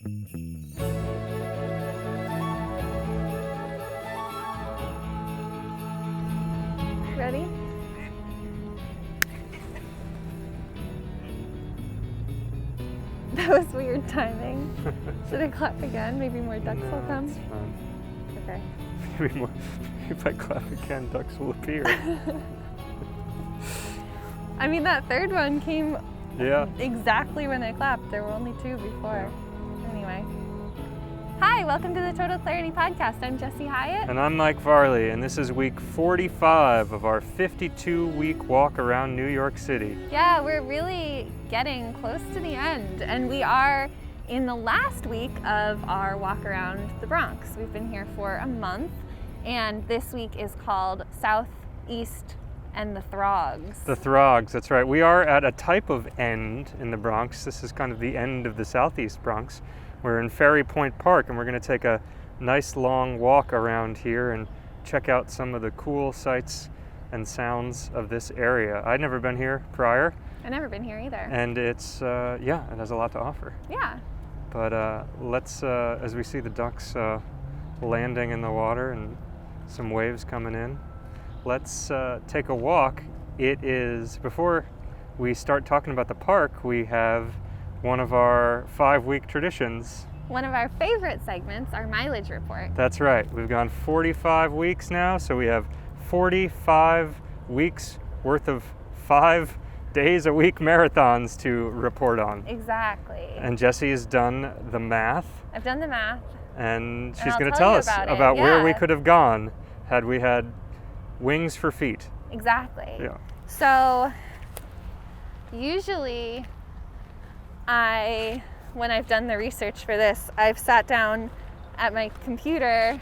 Ready? That was weird timing. Should I clap again? Maybe more ducks will come? It's fine. Okay. Maybe more, if I clap again, ducks will appear. I mean, that third one came Yeah. exactly when I clapped. There were only two before. Anyway. Hi, welcome to the Total Clarity Podcast. I'm Jessi Hyatt. And I'm Mike Varlet, and this is week 45 of our 52-week walk around New York City. Yeah, we're really getting close to the end, and we are in the last week of our walk around the Bronx. We've been here for a month, and this week is called Southeast and the Throgs. The Throgs, that's right. We are at a type of end in the Bronx. This is kind of the end of the Southeast Bronx. We're in Ferry Point Park, and we're going to take a nice long walk around here and check out some of the cool sights and sounds of this area. I'd never been here prior. I've never been here either. And it's, yeah, it has a lot to offer. Yeah. But let's, as we see the ducks landing in the water and some waves coming in, let's take a walk. It is, before we start talking about the park, we have one of our 5-week traditions. One of our favorite segments, our mileage report. That's right. We've gone 45 weeks now, so we have 45 weeks worth of 5 days a week marathons to report on. Exactly. And Jessi has done the math. I've done the math. And she's I'll going to tell tell you us about it. where we Yeah. could have gone had we had wings for feet. Exactly. Yeah. So usually when I've done the research for this, I've sat down at my computer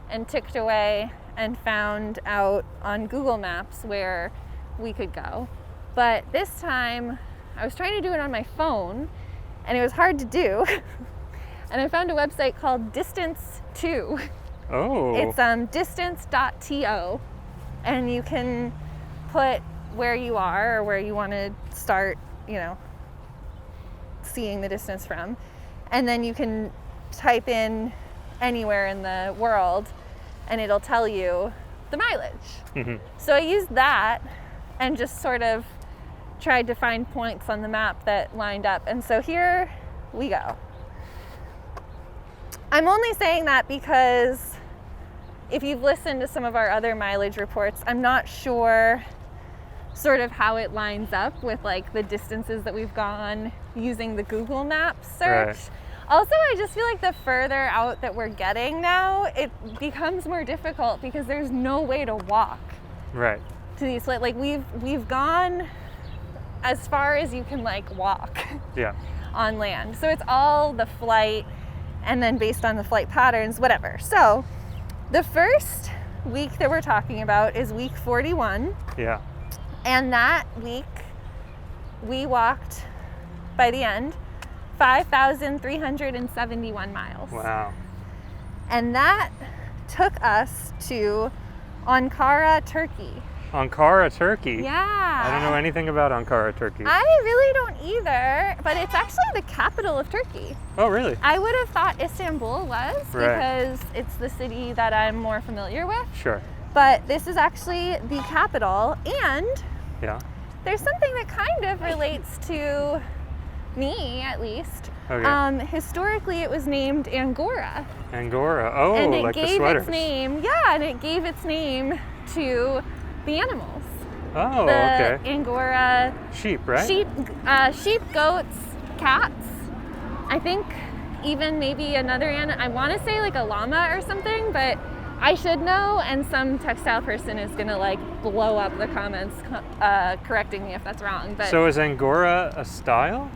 and ticked away and found out on Google Maps where we could go. But this time I was trying to do it on my phone and it was hard to do. And I found a website called Distance2. Oh. It's distance.to, and you can put where you are or where you want to start, seeing the distance from, and then you can type in anywhere in the world and it'll tell you the mileage. Mm-hmm. So I used that and just sort of tried to find points on the map that lined up, and so here we go. I'm only saying that because if you've listened to some of our other mileage reports, I'm not sure sort of how it lines up with like the distances that we've gone using the Google Maps search. Right. Also, I just feel like the further out that we're getting now, it becomes more difficult because there's no way to walk Right. to these. Like we've gone as far as you can like walk Yeah. on land. So it's all the flight, and then based on the flight patterns, whatever. So the first week that we're talking about is week 41. Yeah. And that week, we walked, by the end, 5,371 miles. Wow. And that took us to Ankara, Turkey. Ankara Turkey. Yeah. I don't know anything about Ankara Turkey. I really don't either, but it's actually the capital of Turkey. Oh, really? I would have thought Istanbul was, Right. because it's the city that I'm more familiar with. Sure. But this is actually the capital, and Yeah. there's something that kind of relates to me, at least. Okay. Historically, it was named Angora. Angora. Oh, And it like the gave sweaters. its name, and it gave its name to the animals. Oh, The okay. Angora Sheep, right? sheep, goats, cats. I think even maybe another animal. I want to say like a llama or something, but I should know, and some textile person is gonna like blow up the comments correcting me if that's wrong. But So is Angora a style?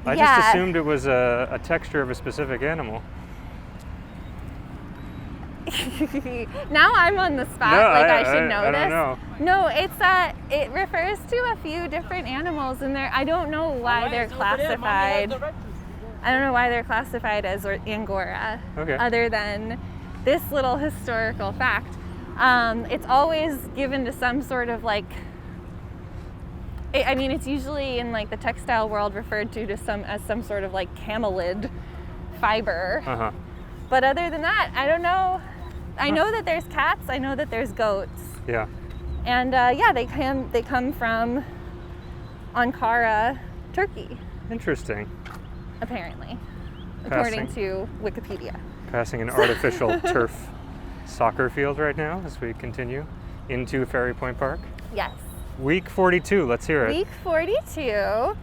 I Yeah. just assumed it was a texture of a specific animal. now I'm on the spot, No, I should know I this. don't know. No, it's it refers to a few different animals, and I don't know why they're classified. I don't know why they're classified as Angora, Okay. other than this little historical fact. It's always given to some sort of like, it's usually in like the textile world referred to as some sort of like camelid fiber. Uh-huh. But other than that, I don't know. I know that there's cats. I know that there's goats. Yeah. And they come from Ankara, Turkey, Interesting. apparently, according to Wikipedia. Passing an artificial turf soccer field right now as we continue into Ferry Point Park. Yes. Week 42, let's hear it. Week 42,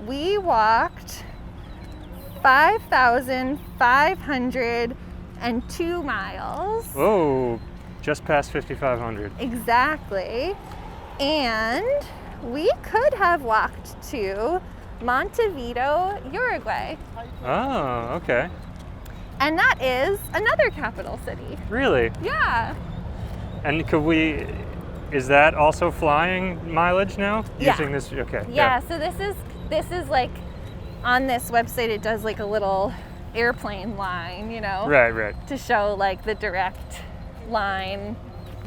we walked 5,502 miles. Oh, just past 5,500. Exactly. And we could have walked to Montevideo, Uruguay. Oh, okay. And that is another capital city. Really? Yeah. And is that also flying mileage now? Yeah. Using this, okay. Yeah, so this is like, on this website it does like a little airplane line, you know? Right. To show like the direct line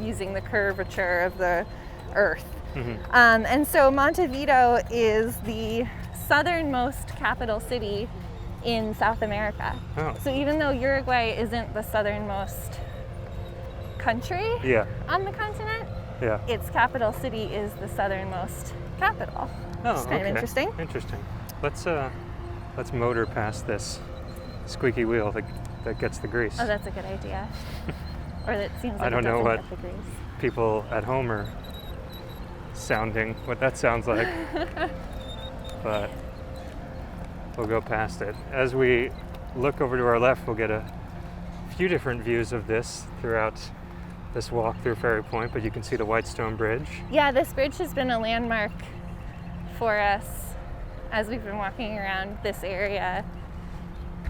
using the curvature of the Earth. Mm-hmm. And so Montevideo is the southernmost capital city in South America. Oh. So even though Uruguay isn't the southernmost country on the continent, its capital city is the southernmost capital. Oh, It's kind of interesting. Interesting. Let's motor past this squeaky wheel that gets the grease. Oh, that's a good idea. Or that seems like I don't it know doesn't what get the grease. people at home are what that sounds like. But we'll go past it. As we look over to our left, we'll get a few different views of this throughout this walk through Ferry Point, but you can see the Whitestone Bridge. Yeah, this bridge has been a landmark for us as we've been walking around this area.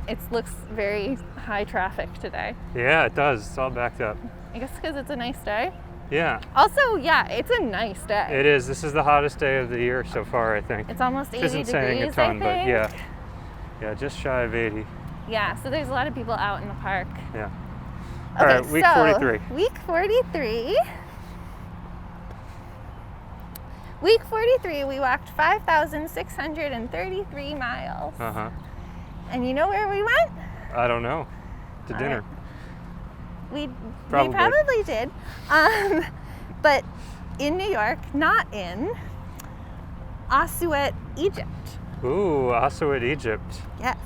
It looks very high traffic today. Yeah, it does. It's all backed up. I guess because it's a nice day. Yeah. Also, yeah, it's a nice day. It is. This is the hottest day of the year so far, I think. It's almost 80 isn't degrees, saying a ton, I but think. yeah, just shy of 80. Yeah, so there's a lot of people out in the park. Yeah. Okay, All right, week 43. Week 43. Week 43, we walked 5,633 miles. Uh-huh. And you know where we went? I don't know. To dinner. We Probably. probably did. But in New York, not in Assuat, Egypt. Ooh, Assuat, Egypt. Yes.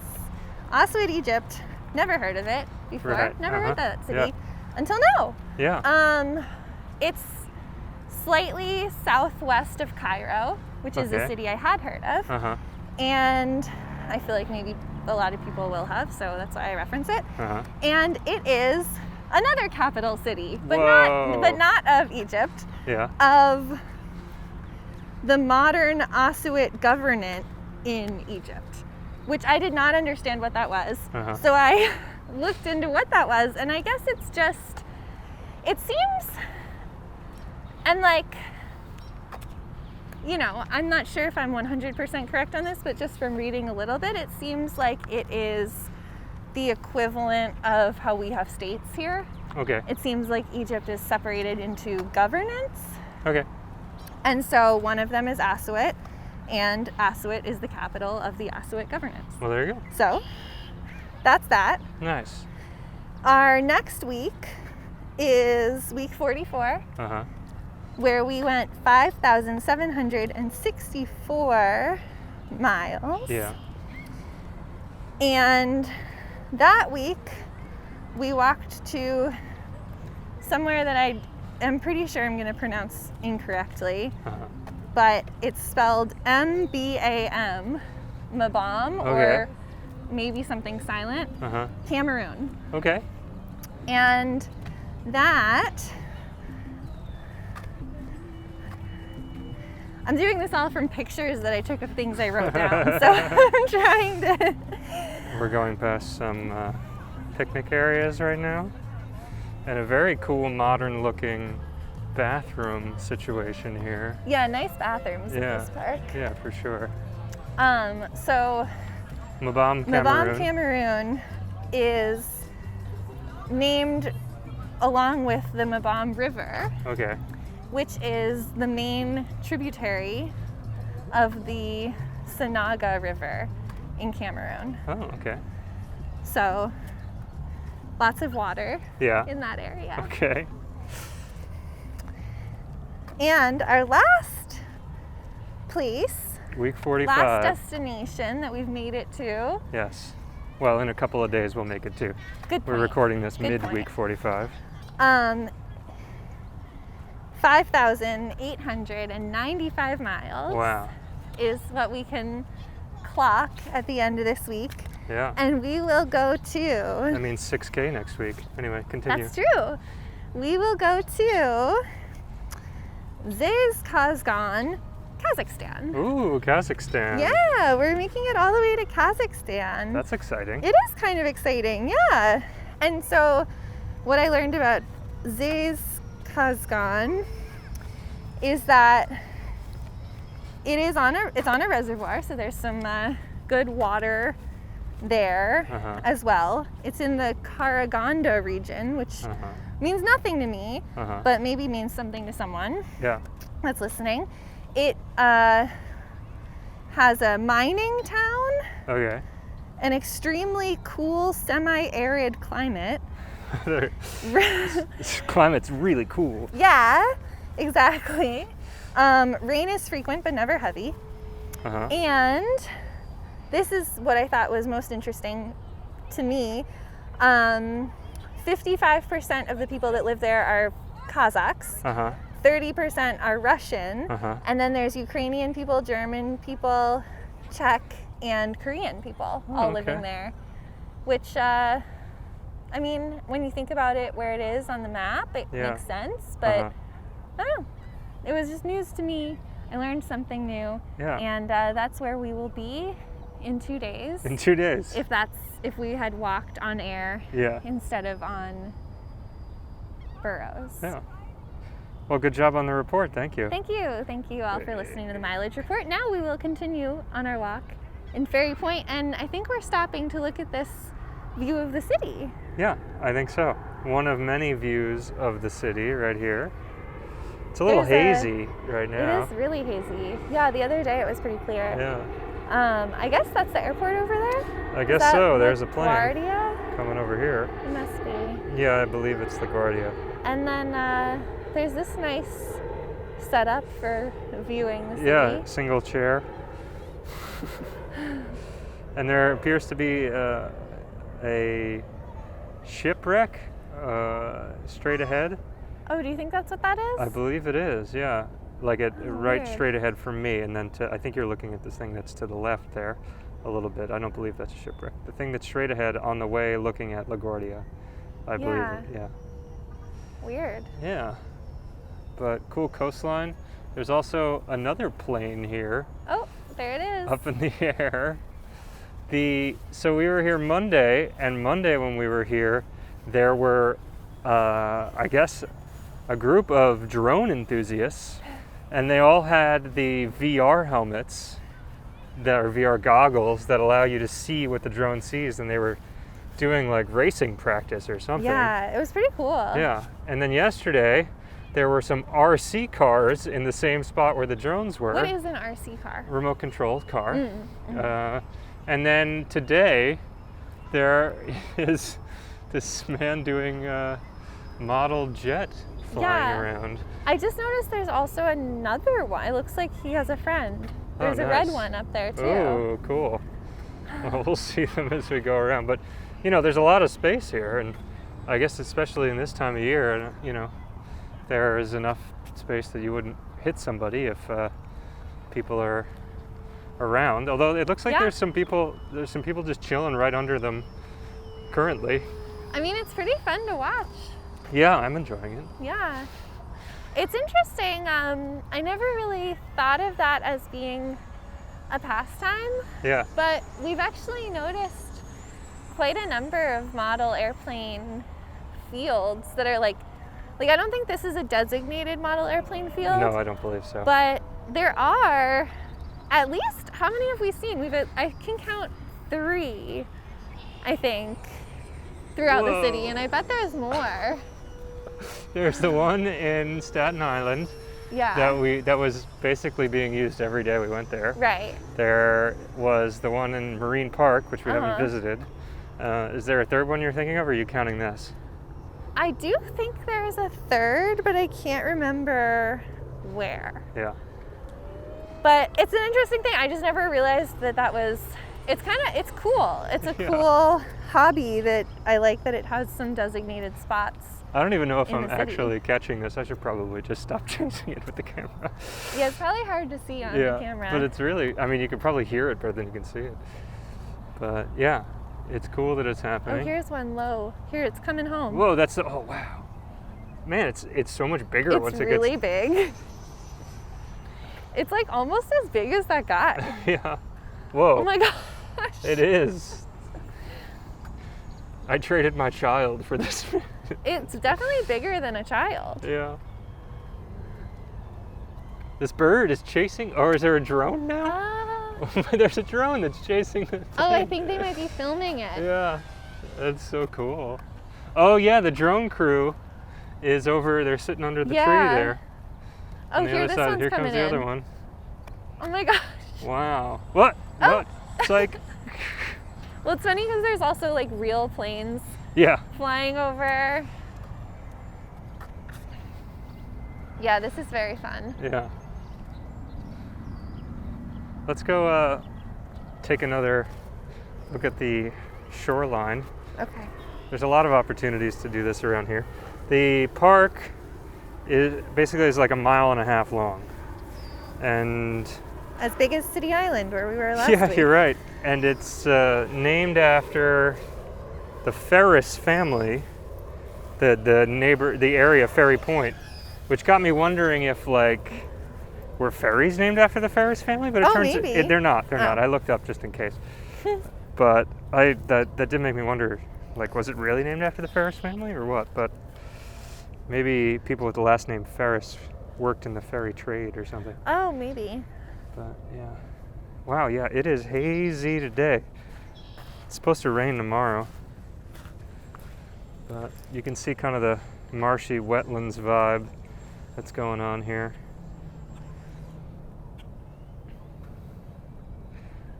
Assuat, Egypt. Never heard of it before. Right. Never heard that city Yeah. until now. Yeah. It's slightly southwest of Cairo, which is a Okay. city I had heard of. Uh-huh. And I feel like maybe a lot of people will have, so that's why I reference it. Uh-huh. And it is another capital city, but Whoa. not of Egypt, Yeah. of the modern Assuat governorate in Egypt, which I did not understand what that was. Uh-huh. So I looked into what that was, and I guess it seems, and like, you know, I'm not sure if I'm 100% correct on this, but just from reading a little bit, it seems like it is the equivalent of how we have states here. Okay. It seems like Egypt is separated into governance. Okay. And so one of them is Assuat, and Assuat is the capital of the Assuat governance. Well, there you go. So that's that. Nice. Our next week is week 44, Uh-huh. where we went 5,764 miles. Yeah. And that week, we walked to somewhere that I am pretty sure I'm going to pronounce incorrectly, Uh-huh. but it's spelled M-B-A-M, Mabam, Okay. or maybe something silent, Uh-huh. Cameroon. Okay. And that, I'm doing this all from pictures that I took of things I wrote down, so I'm trying to... We're going past some picnic areas right now, and a very cool modern looking bathroom situation here. Yeah, nice bathrooms in Yeah. this park. Yeah, for sure. So Mabam, Cameroon. Mabam, Cameroon is named along with the Mabam River, Okay. which is the main tributary of the Sanaga River in Cameroon. Oh, okay. So lots of water in that area. Okay. And our last place, Week 45. last destination that we've made it to. Yes. Well, in a couple of days we'll make it too. Good point. We're recording this Good mid-week point. 45. 5,895 miles. Wow. Is what we can clock at the end of this week. Yeah. And we will go to... That means 6K next week. Anyway, continue. That's true. We will go to Zhezkazgan, Kazakhstan. Ooh, Kazakhstan. Yeah, we're making it all the way to Kazakhstan. That's exciting. It is kind of exciting, yeah. And so what I learned about Zhezkazgan is that it's on a reservoir, so there's some good water there as well. It's in the Karaganda region, which means nothing to me, but maybe means something to someone that's listening. It has a mining town, an extremely cool semi-arid climate. This climate's really cool. Yeah, exactly. Rain is frequent but never heavy. And this is what I thought was most interesting to me. 55% of the people that live there are Kazakhs. 30% are Russian. And then there's Ukrainian people, German people, Czech, and Korean people all living there. Which, I mean, when you think about it where it is on the map, it makes sense. But I don't know. It was just news to me. I learned something new. And that's where we will be in 2 days. In 2 days. If we had walked on air instead of on burros. Yeah. Well, good job on the report. Thank you. Thank you. Thank you all for listening to the mileage report. Now we will continue on our walk in Ferry Point, and I think we're stopping to look at this view of the city. Yeah, I think so. One of many views of the city right here. It's a little hazy right now. It is really hazy. Yeah, the other day it was pretty clear. Yeah. I guess that's the airport over there? I guess so. There's a plane LaGuardia? coming over here. It must be. Yeah, I believe it's LaGuardia. And then there's this nice setup for viewing the city. Yeah, single chair. And there appears to be a shipwreck straight ahead. Oh, do you think that's what that is? I believe it is, yeah. Like right straight ahead from me, and then I think you're looking at this thing that's to the left there a little bit. I don't believe that's a shipwreck. The thing that's straight ahead on the way looking at LaGuardia, I believe it, yeah. Weird. Yeah, but cool coastline. There's also another plane here. Oh, there it is. Up in the air. So we were here Monday, and Monday when we were here, there were, I guess, a group of drone enthusiasts, and they all had the VR helmets, that are VR goggles that allow you to see what the drone sees, and they were doing like racing practice or something. Yeah, it was pretty cool. Yeah, and then yesterday, there were some RC cars in the same spot where the drones were. What is an RC car? Remote controlled car. And then today, there is this man doing model jet flying around. I just noticed there's also another one. It looks like he has a friend. There's a red one up there too. Oh, cool. Well, we'll see them as we go around. But, you know, there's a lot of space here. And I guess especially in this time of year, you know, there is enough space that you wouldn't hit somebody if people are around. Although it looks like there's some people just chilling right under them currently. I mean, it's pretty fun to watch. Yeah, I'm enjoying it. Yeah. It's interesting. I never really thought of that as being a pastime. Yeah. But we've actually noticed quite a number of model airplane fields that are like I don't think this is a designated model airplane field. No, I don't believe so. But there are at least, how many have we seen? I can count 3, I think, throughout the city, and I bet there's more. There's the one in Staten Island. Yeah. That was basically being used every day we went there. Right. There was the one in Marine Park, which we haven't visited. Is there a third one you're thinking of, or are you counting this? I do think there's a third, but I can't remember where. Yeah. But it's an interesting thing. I just never realized that was, it's cool. It's a cool hobby that I like, that it has some designated spots. I don't even know if I'm actually catching this. I should probably just stop chasing it with the camera. Yeah, it's probably hard to see on the camera. But it's really, I mean, you can probably hear it better than you can see it. But yeah, it's cool that it's happening. Oh, here's one low. Here, it's coming home. Whoa, oh wow. Man, it's so much bigger once it gets... It's really big. It's like almost as big as that guy. Yeah. Whoa. Oh my gosh. It is. I traded my child for this. It's definitely bigger than a child. Yeah. This bird is chasing, or is there a drone now? There's a drone that's chasing the thing. Oh, I think they might be filming it. Yeah, that's so cool. Oh yeah, the drone crew is over, they're sitting under the tree there. Oh, here, this one's here coming comes the other one. Oh my gosh. Wow. What? Oh. What? It's like... Well, it's funny because there's also like real planes flying over. Yeah, this is very fun. Yeah. Let's go take another look at the shoreline. Okay. There's a lot of opportunities to do this around here. The park is like 1.5 miles long. And as big as City Island, where we were last week. Yeah, week. You're right. And it's named after the Ferris family, the area Ferry Point, which got me wondering if were ferries named after the Ferris family? But it turns out they're not. They're not. I looked up just in case. But that did make me wonder, was it really named after the Ferris family or what? But maybe people with the last name Ferris worked in the ferry trade or something. Oh, maybe. But yeah. Wow, yeah, it is hazy today. It's supposed to rain tomorrow. But you can see kind of the marshy wetlands vibe that's going on here.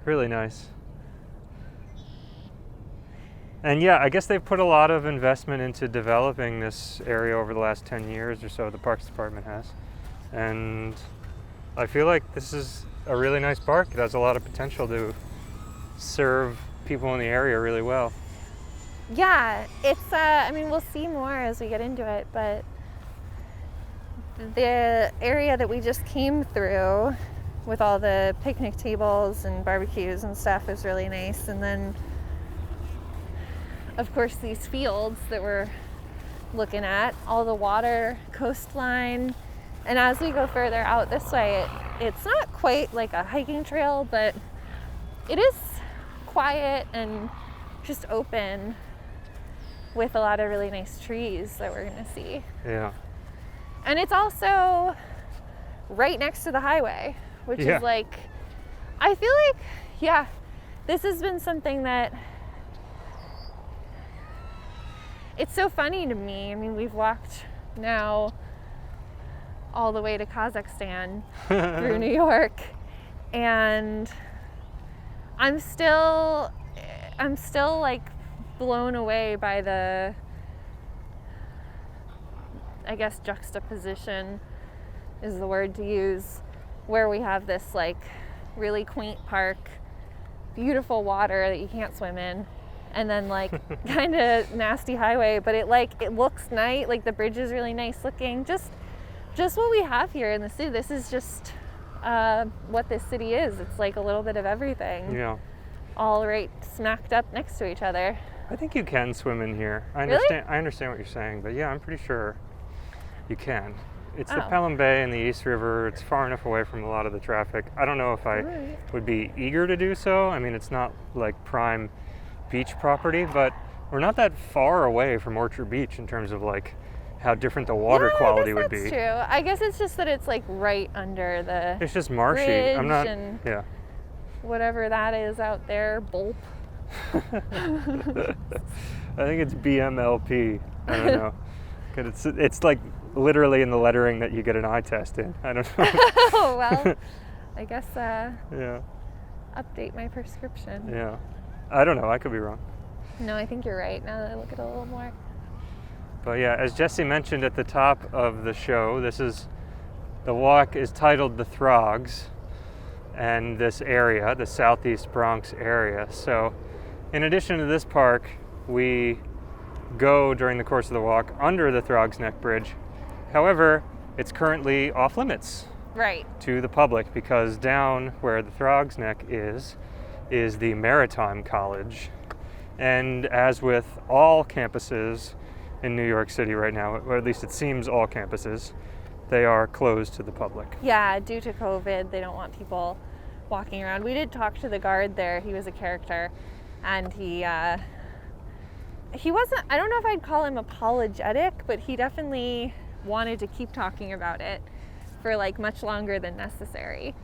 Really nice. And yeah, I guess they've put a lot of investment into developing this area over the last 10 years or so, the Parks Department has. And I feel like this is a really nice park. It has a lot of potential to serve people in the area really well. Yeah, it's, I mean, we'll see more as we get into it, but the area that we just came through with all the picnic tables and barbecues and stuff is really nice. And then, of course, these fields that we're looking at, all the water, coastline. And as we go further out this way, it's not quite like a hiking trail, but it is quiet and just open with a lot of really nice trees that we're gonna see. Yeah. And it's also right next to the highway, which is I feel like, this has been something that, it's so funny to me. I mean, we've walked now all the way to Kazakhstan through New York, and I'm still blown away by the, I guess, juxtaposition is the word to use, where we have this really quaint park, beautiful water that you can't swim in, and then kind of nasty highway, but it looks nice, the bridge is really nice looking, just what we have here in the city. This is just what this city is. It's a little bit of everything. Yeah. All right smacked up next to each other. I think you can swim in here. I understand what you're saying, but yeah, I'm pretty sure you can. It's the Pelham Bay and the East River. It's far enough away from a lot of the traffic. I don't know if I would be eager to do so. I mean, it's not prime beach property, but we're not that far away from Orchard Beach in terms of how different the water quality would be. That's true. I guess it's just that it's right under the It's just marshy. bridge I'm not and yeah. whatever that is out there, Bulp. I think it's BMLP. I don't know. It's literally in the lettering that you get an eye test in. I don't know. Oh, well, I guess yeah. update my prescription. Yeah. I don't know. I could be wrong. No, I think you're right now that I look at it a little more. But yeah, as Jessi mentioned at the top of the show, the walk is titled the Throgs, and this area, the Southeast Bronx area. So in addition to this park, we go during the course of the walk under the Throgs Neck Bridge. However, it's currently off limits Right. to the public because down where the Throgs Neck is the Maritime College. And as with all campuses in New York City right now, or at least it seems all campuses, they are closed to the public. Yeah, due to COVID, they don't want people walking around. We did talk to the guard there. He was a character, and he wasn't, I don't know if I'd call him apologetic, but he definitely wanted to keep talking about it for like much longer than necessary.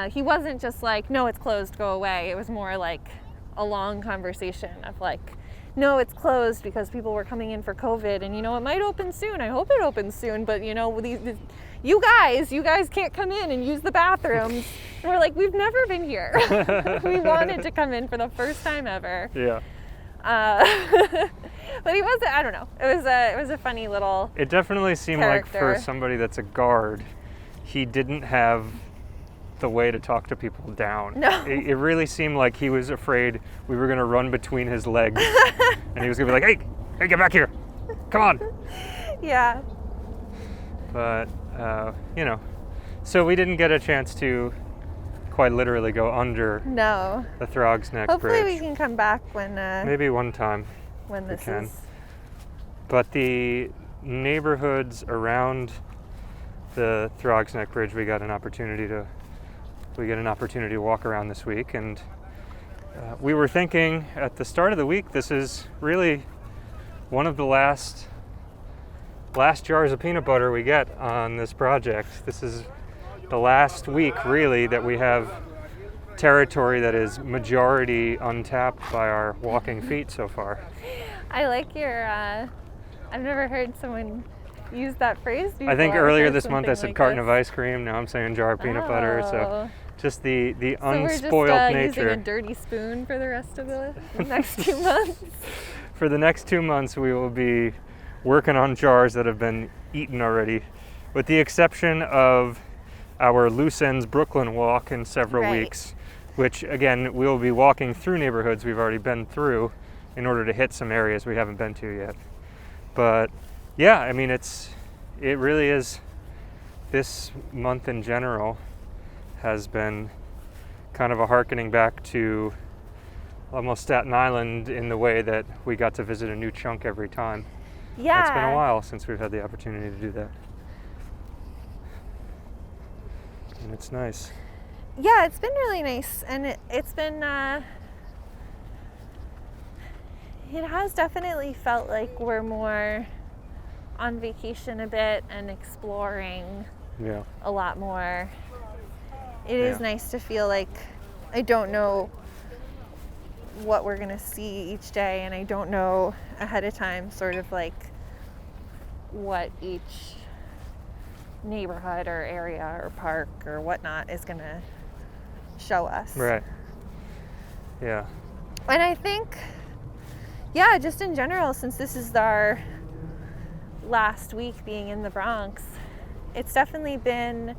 He wasn't just like, no, it's closed, go away. It was more like a long conversation of like, no, it's closed because people were coming in for COVID, and it might open soon. I hope it opens soon, but you guys can't come in and use the bathrooms. And we're like, we've never been here. We wanted to come in for the first time ever. Yeah. But he wasn't, I don't know. It was a funny little It definitely seemed character. like for somebody that's a guard, he didn't have the way to talk to people down. No. It really seemed like he was afraid we were going to run between his legs. And he was going to be like, hey, get back here. Come on. Yeah. But, so we didn't get a chance to quite literally go under No. the Throgs Neck Hopefully Bridge. we can come back when Maybe one time. when we this can. is. But the neighborhoods around the Throgs Neck Bridge, we get an opportunity to walk around this week, and we were thinking at the start of the week, this is really one of the last jars of peanut butter we get on this project. This is the last week really that we have territory that is majority untapped by our walking feet so far. I like your, I've never heard someone use that phrase before. I think earlier or this month I said something carton like of ice cream. Now I'm saying jar of peanut butter. So Oh. just the So unspoiled we're just nature. using a dirty spoon for the rest of the next 2 months. For the next 2 months, we will be working on jars that have been eaten already, with the exception of our Loose Ends Brooklyn walk in several Right. weeks, which again, we'll be walking through neighborhoods we've already been through in order to hit some areas we haven't been to yet. But yeah, I mean, it really is, this month in general has been kind of a hearkening back to almost Staten Island in the way that we got to visit a new chunk every time. Yeah. It's been a while since we've had the opportunity to do that. And it's nice. Yeah, it's been really nice, and it's been, it has definitely felt like we're more on vacation a bit and exploring Yeah. a lot more. It is Yeah. nice to feel like I don't know what we're gonna see each day, and I don't know ahead of time sort of like what each neighborhood or area or park or whatnot is gonna show us. Right. Yeah. And I think, yeah, just in general, since this is our last week being in the Bronx, it's definitely been,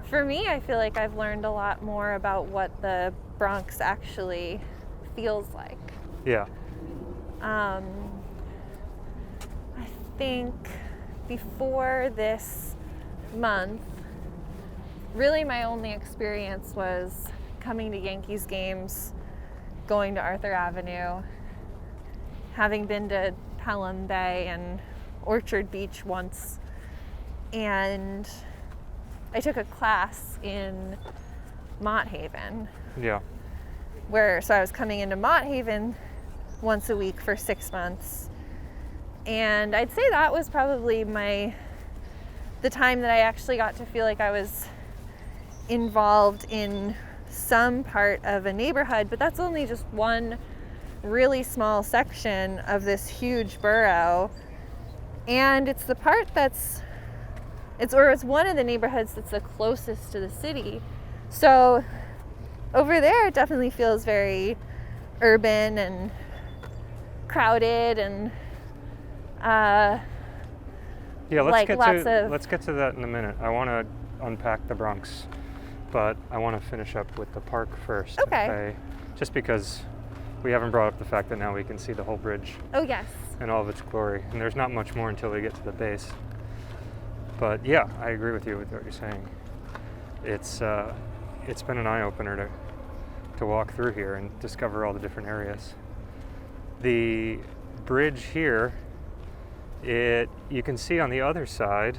for me, I feel like I've learned a lot more about what the Bronx actually feels like. Yeah. I think before this month, really my only experience was coming to Yankees games, going to Arthur Avenue, having been to Pelham Bay and Orchard Beach once, and I took a class in Mott Haven. Yeah. So I was coming into Mott Haven once a week for 6 months. And I'd say that was probably the time that I actually got to feel like I was involved in some part of a neighborhood, but that's only just one really small section of this huge borough. And it's the part it's one of the neighborhoods that's the closest to the city. So over there, it definitely feels very urban and crowded and Yeah, like let's get to that in a minute. I want to unpack the Bronx, but I want to finish up with the park first. Okay. Just because we haven't brought up the fact that now we can see the whole bridge Oh yes. in all of its glory, and there's not much more until we get to the base. But yeah, I agree with you with what you're saying. It's been an eye-opener to walk through here and discover all the different areas. The bridge here, you can see on the other side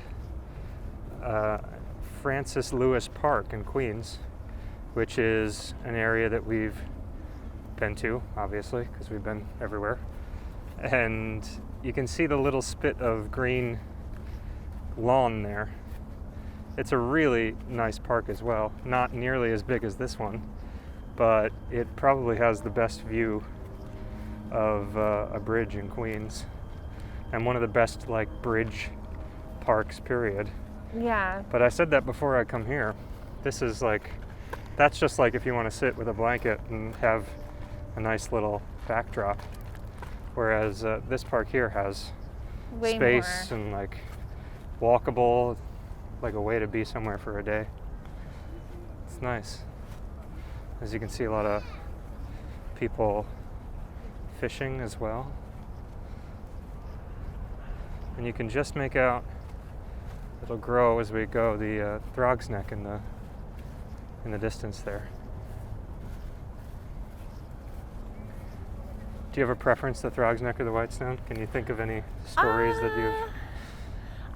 Francis Lewis Park in Queens, which is an area that we've been to, obviously, because we've been everywhere. And you can see the little spit of green lawn there. It's a really nice park as well. Not nearly as big as this one, but it probably has the best view of a bridge in Queens, and one of the best like bridge parks, period. Yeah. But I said that before I come here. This is like, that's just like if you want to sit with a blanket and have a nice little backdrop. Whereas this park here has Way space more. and like walkable, like a way to be somewhere for a day. It's nice. As you can see, a lot of people fishing as well. And you can just make out, it'll grow as we go, the Throgs Neck in the distance there. Do you have a preference, the Throgs Neck or the Whitestone? Can you think of any stories that you've...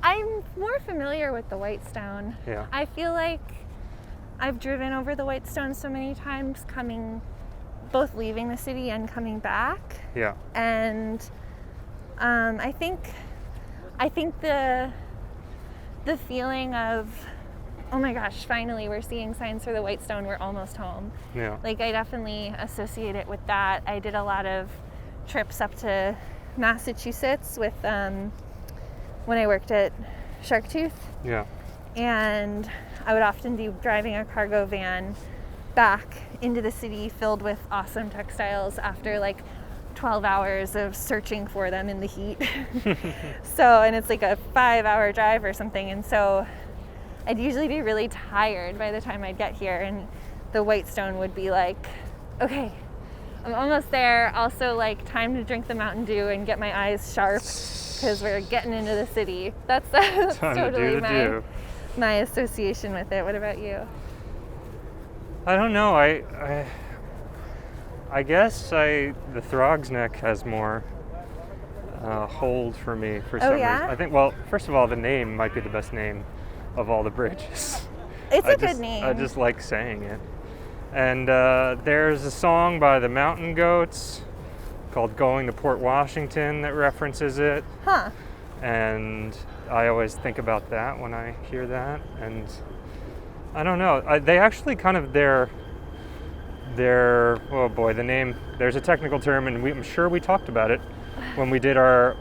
I'm more familiar with the Whitestone. Yeah. I feel like I've driven over the Whitestone so many times, both leaving the city and coming back. Yeah. And I think the feeling of, oh my gosh, finally we're seeing signs for the Whitestone, we're almost home. Yeah. Like, I definitely associate it with that. I did a lot of trips up to Massachusetts with when I worked at Shark Tooth. Yeah. And I would often be driving a cargo van back into the city filled with awesome textiles after like 12 hours of searching for them in the heat. And it's like a 5-hour drive or something. And so I'd usually be really tired by the time I'd get here. And the Whitestone would be like, okay, I'm almost there. Also, like, time to drink the Mountain Dew and get my eyes sharp because we're getting into the city. That's totally my association with it. What about you? I don't know. I guess the Throgs Neck has more hold for me for some reason. I think, well, first of all, the name might be the best name of all the bridges. It's a good name. I just like saying it. And there's a song by the Mountain Goats called Going to Port Washington that references it. Huh. And I always think about that when I hear that. And I don't know. They actually kind of, their oh boy, the name, there's a technical term, and I'm sure we talked about it when we did our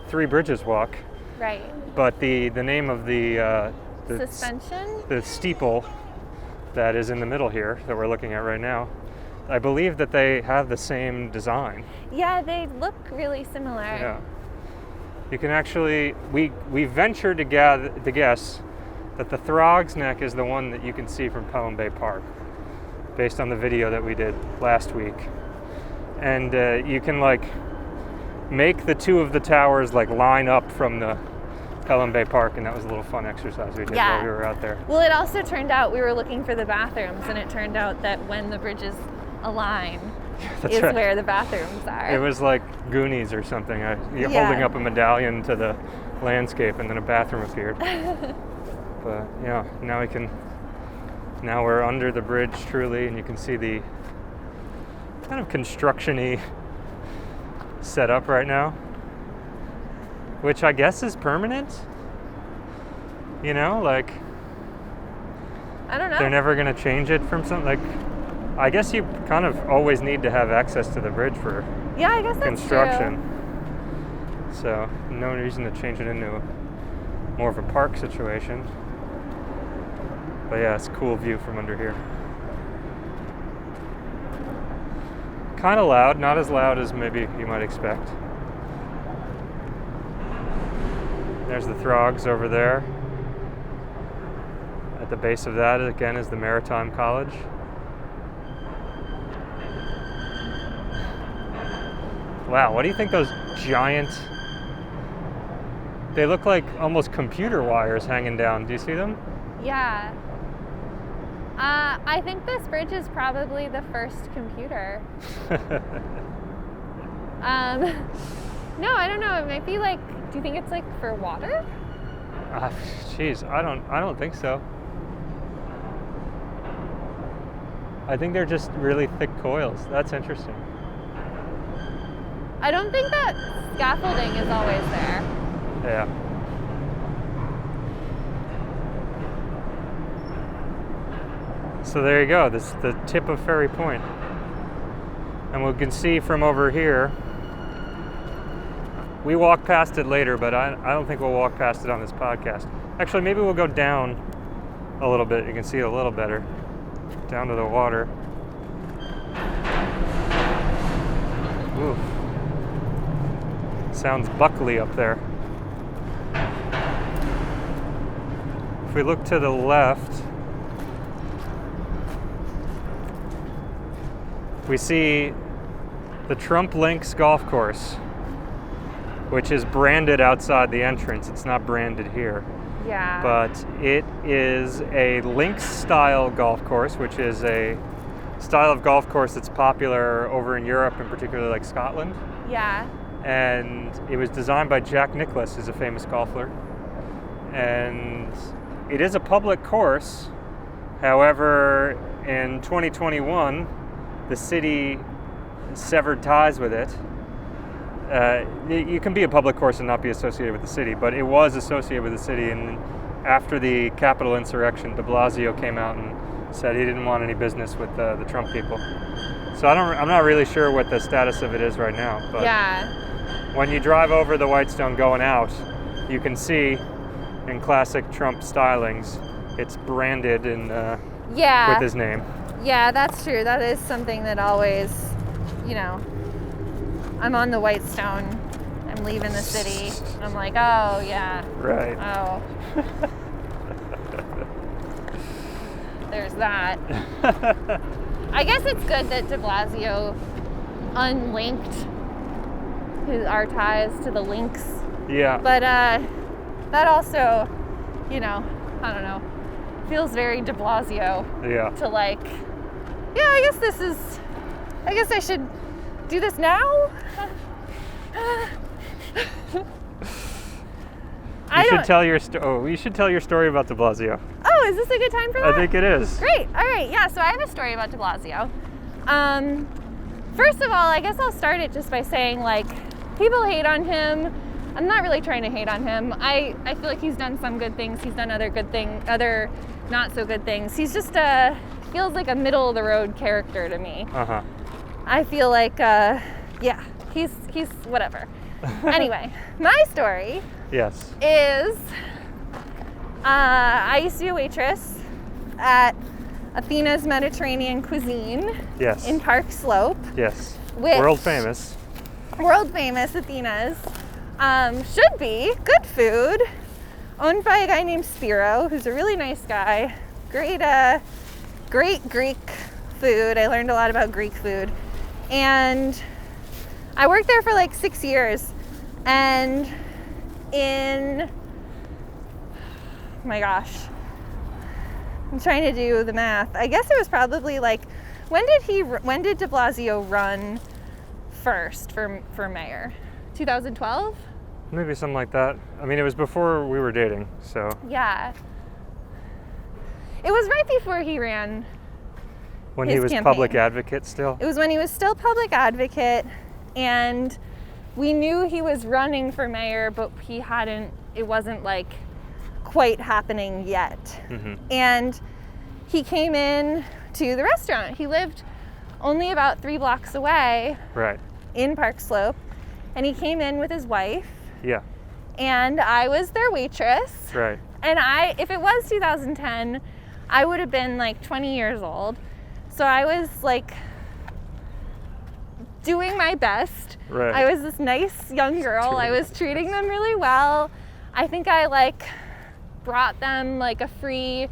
Three Bridges walk. Right. But the name of the suspension? The steeple that is in the middle here that we're looking at right now, I believe that they have the same design. Yeah, they look really similar. Yeah. You can actually, we ventured to guess that the Throgs Neck is the one that you can see from Pelham Bay Park, based on the video that we did last week. And you can like make the two of the towers like line up from the Pelham Bay Park, and that was a little fun exercise we did while we were out there. Well, it also turned out we were looking for the bathrooms, and it turned out that when the bridges align is right. Where the bathrooms are. It was like Goonies or something. You're holding up a medallion to the landscape, and then a bathroom appeared. But yeah, now we're under the bridge truly, and you can see the kind of construction-y setup right now, which I guess is permanent. You know, like, I don't know. They're never going to change it from something like, I guess you kind of always need to have access to the bridge for I guess that's construction. True. So no reason to change it into more of a park situation. But yeah, it's a cool view from under here. Kind of loud, not as loud as maybe you might expect. There's the Throgs over there. At the base of that, again, is the Maritime College. Wow, what do you think those giant... They look like almost computer wires hanging down. Do you see them? Yeah. I think this bridge is probably the first computer. No, I don't know. It might be like, do you think it's like for water? Jeez, I don't think so. I think they're just really thick coils. That's interesting. I don't think that scaffolding is always there. Yeah. So there you go. This is the tip of Ferry Point. And we can see from over here, we walk past it later, but I don't think we'll walk past it on this podcast. Actually, maybe we'll go down a little bit. You can see it a little better. Down to the water. Ooh. Sounds buckly up there. If we look to the left, we see the Trump Links golf course, which is branded outside the entrance. It's not branded here. Yeah. But it is a links style golf course, which is a style of golf course that's popular over in Europe, in particular like Scotland. Yeah. And it was designed by Jack Nicklaus, who's a famous golfer. And it is a public course. However, in 2021, the city severed ties with it. You can be a public course and not be associated with the city, but it was associated with the city. And after the Capitol insurrection, De Blasio came out and said he didn't want any business with the Trump people. So I'm not really sure what the status of it is right now. But yeah. When you drive over the Whitestone going out, you can see in classic Trump stylings, it's branded in with his name. Yeah, that's true. That is something that always, I'm on the Whitestone, I'm leaving the city, and I'm like, oh, yeah. Right. Oh. There's that. I guess it's good that De Blasio unlinked our ties to the links. Yeah. But that also, I don't know, feels very De Blasio. Yeah. To I guess I should do this now? You should tell your story about De Blasio. Oh, is this a good time for that? I think it is. Great. All right. Yeah. So I have a story about De Blasio. First of all, I guess I'll start it just by saying, people hate on him. I'm not really trying to hate on him. I feel like he's done some good things. He's done other not so good things. He's just feels like a middle of the road character to me. Uh-huh. I feel like, he's whatever. Anyway, my story. Yes. Is I used to be a waitress at Athena's Mediterranean Cuisine. Yes. In Park Slope. Yes. World famous Athena's. Should be good food. Owned by a guy named Spiro, who's a really nice guy. Great Greek food. I learned a lot about Greek food. And I worked there for 6 years. And oh my gosh, I'm trying to do the math. I guess it was probably when did De Blasio run first for mayor? 2012? Maybe something like that. I mean, it was before we were dating, so. Yeah. It was right before he ran. When he was campaign. Public advocate still? It was when he was still public advocate, and we knew he was running for mayor, but it wasn't quite happening yet. Mm-hmm. And he came in to the restaurant. He lived only about 3 blocks away. Right. In Park Slope. And he came in with his wife. Yeah. And I was their waitress. Right. And if it was 2010, I would have been 20 years old. So I was doing my best. Right. I was this nice young girl. I was treating them really well. I think I like brought them like a free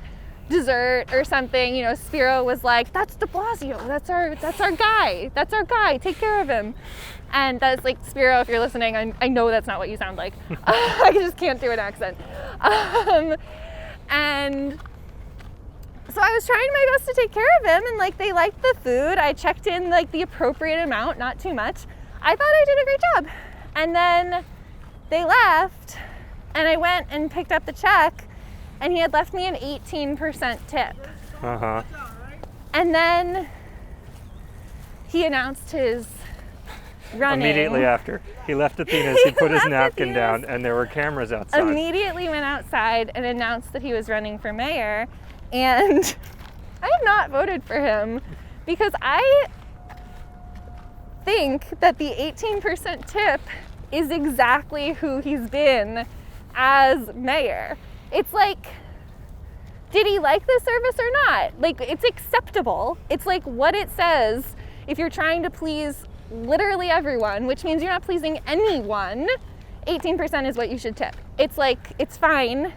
dessert or something. You know, Spiro was like, "That's De Blasio. That's our guy. That's our guy. Take care of him." And that's like, Spiro, if you're listening, I know that's not what you sound like. I just can't do an accent. And so I was trying my best to take care of him, and like they liked the food. I checked in like the appropriate amount, not too much. I thought I did a great job. And then they left, and I went and picked up the check, and he had left me an 18% tip. Uh-huh. And then he announced his running. Immediately after. He left Athena's, he put his napkin down, and there were cameras outside. Immediately went outside and announced that he was running for mayor. And I have not voted for him because I think that the 18% tip is exactly who he's been as mayor. It's like, did he like the service or not? Like, it's acceptable. It's like what it says. If you're trying to please literally everyone, which means you're not pleasing anyone, 18% is what you should tip. It's like, it's fine.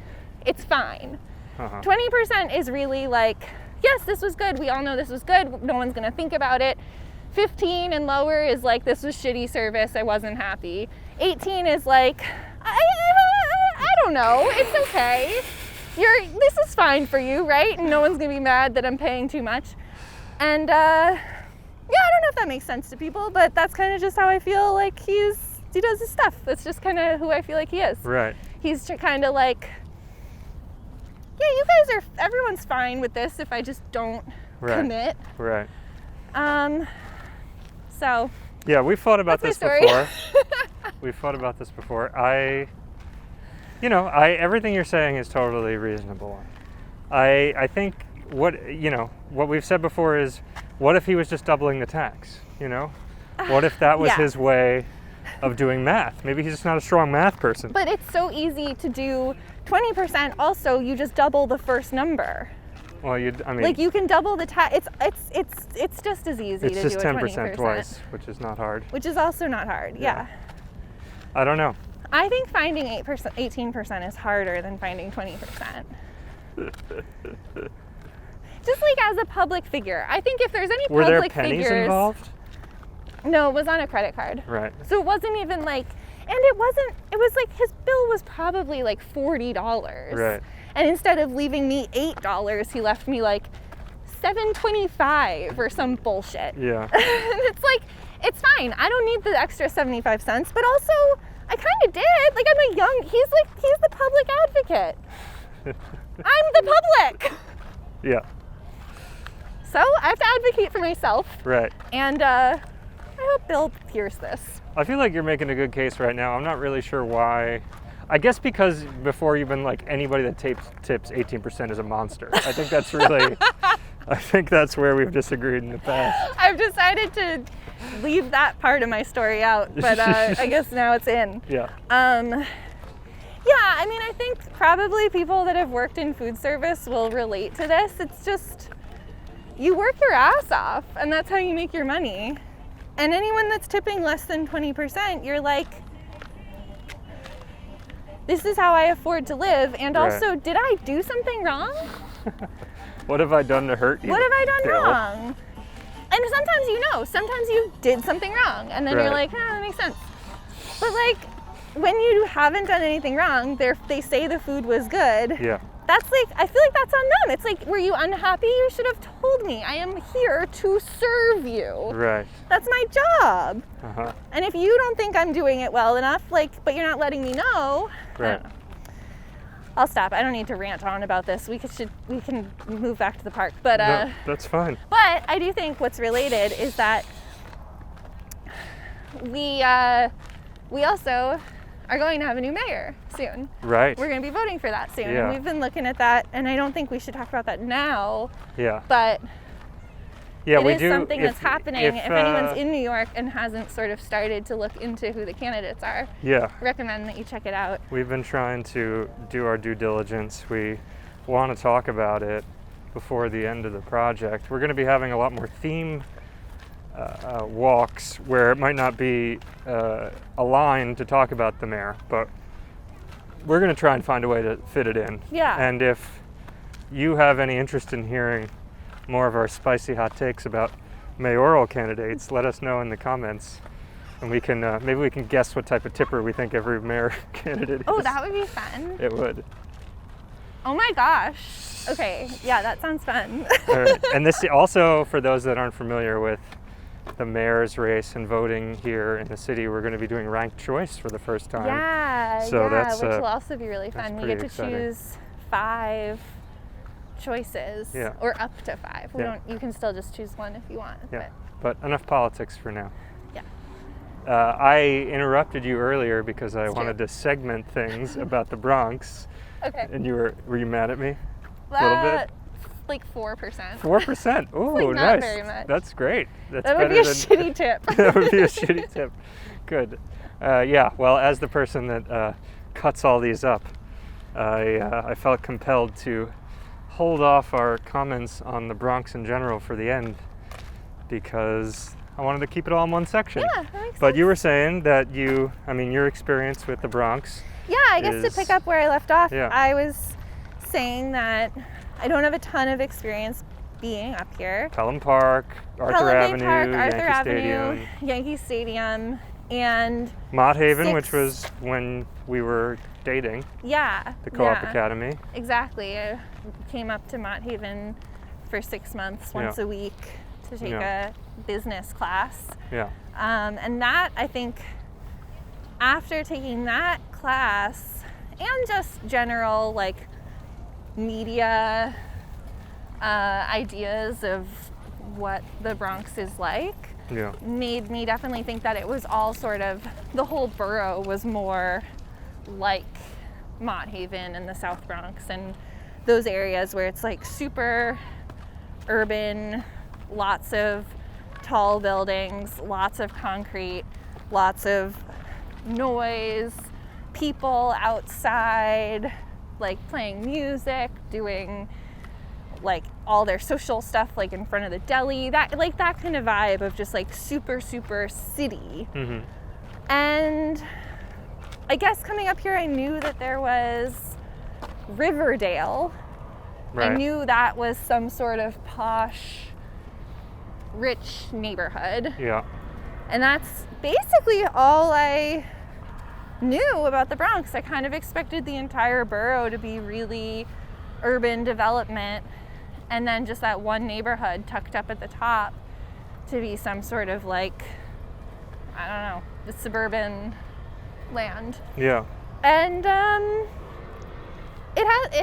It's fine. 20% is really like, yes, this was good. We all know this was good. No one's gonna think about it. 15 and lower is like, this was shitty service. I wasn't happy. 18 is like, I don't know. It's okay. This is fine for you, right? And no one's gonna be mad that I'm paying too much. And yeah, I don't know if that makes sense to people, but that's kind of just how I feel like he does his stuff. That's just kind of who I feel like he is. Right. He's kind of like, yeah, everyone's fine with this if I just don't commit. Right. So. Yeah, we've thought about this before. We've thought about this before. Everything you're saying is totally reasonable. I think what we've said before is, what if he was just doubling the tax, What if that was his way of doing math? Maybe he's just not a strong math person. But it's so easy to do 20%. Also, you just double the first number. Well, like you can double the tax. It's just as easy to do a 20%. It's just 10% twice, which is not hard. Which is also not hard. Yeah. I don't know. I think finding 18% is harder than finding 20%. Just like as a public figure, I think if there's any Were public there pennies figures involved? No, it was on a credit card. Right. So it wasn't even like, and it was like his bill was probably like $40. Right. And instead of leaving me $8, he left me like $7.25 or some bullshit. Yeah. And it's like, it's fine. I don't need the extra 75 cents, but also I kind of did. Like he's the public advocate. I'm the public. Yeah. So I have to advocate for myself. Right. And I hope Bill hears this. I feel like you're making a good case right now. I'm not really sure why. I guess because before you've been like, anybody that tips 18% is a monster. I think that's really, I think that's where we've disagreed in the past. I've decided to leave that part of my story out, but I guess now it's in. Yeah. Yeah, I mean, I think probably people that have worked in food service will relate to this. It's just, you work your ass off, and that's how you make your money. And anyone that's tipping less than 20%, you're like, this is how I afford to live. And also, did I do something wrong? What have I done to hurt you? What have I done wrong? And sometimes you did something wrong. And then you're like, that makes sense. But like, when you haven't done anything wrong, they say the food was good. Yeah. That's like, I feel like that's on them. It's like, were you unhappy? You should have told me. I am here to serve you. Right. That's my job. Uh-huh. And if you don't think I'm doing it well enough, but you're not letting me know, right. I don't know. I'll stop. I don't need to rant on about this. We can move back to the park. But no, that's fine. But I do think what's related is that we also are going to have a new mayor soon. Right. We're going to be voting for that soon. Yeah. And we've been looking at that, and I don't think we should talk about that now. Yeah. But yeah, it is something that's happening. If if anyone's in New York and hasn't sort of started to look into who the candidates are, recommend that you check it out. We've been trying to do our due diligence. We want to talk about it before the end of the project. We're going to be having a lot more theme walks where it might not be a line to talk about the mayor, but we're going to try and find a way to fit it in. Yeah. And if you have any interest in hearing more of our spicy hot takes about mayoral candidates, let us know in the comments, and we can maybe we can guess what type of tipper we think every mayor candidate is. Oh, that would be fun. It would. Oh my gosh. Okay, yeah, that sounds fun. And this also, for those that aren't familiar with the mayor's race and voting here in the city, we're going to be doing ranked choice for the first time. Yeah, so which will also be really fun. We get to exciting. choose 5 choices, Yeah. or up to 5. We Yeah. don't. You can still just choose one if you want. Yeah, but enough politics for now. Yeah. I interrupted you earlier because I It's wanted true. to segment things about the Bronx, Okay. and were you mad at me? A little bit? Like 4%. 4%. Oh, like not nice. very much. That's great. That's That would better be a than shitty tip. That would be a shitty tip. Good. Yeah. Well, as the person that cuts all these up, I felt compelled to hold off our comments on the Bronx in general for the end because I wanted to keep it all in one section. Yeah, that makes But sense. you were saying that your experience with the Bronx. Yeah, I guess to pick up where I left off, Yeah. I was saying that I don't have a ton of experience being up here. Pelham Park, Arthur Pelham Bay Avenue, Park, Arthur Yankee Avenue, Stadium, Yankee Stadium, and Mott Haven, 6 which was when we were dating, yeah, the Co-op yeah, Academy. exactly. I came up to Mott Haven for 6 months, once Yeah. a week, to take Yeah. a business class. Yeah. And that, I think, after taking that class and just general like media ideas of what the Bronx is like, Yeah. made me definitely think that it was all sort of, the whole borough was more like Mott Haven and the South Bronx and those areas where it's like super urban, lots of tall buildings, lots of concrete, lots of noise, people outside, like playing music, doing like all their social stuff like in front of the deli, that kind of vibe of just like super city. Mm-hmm. And I guess coming up here I knew that there was Riverdale. Right. I knew that was some sort of posh, rich neighborhood. Yeah. And that's basically all I knew about the Bronx. I kind of expected the entire borough to be really urban development, and then just that one neighborhood tucked up at the top to be some sort of like, I don't know, the suburban land. Yeah. And I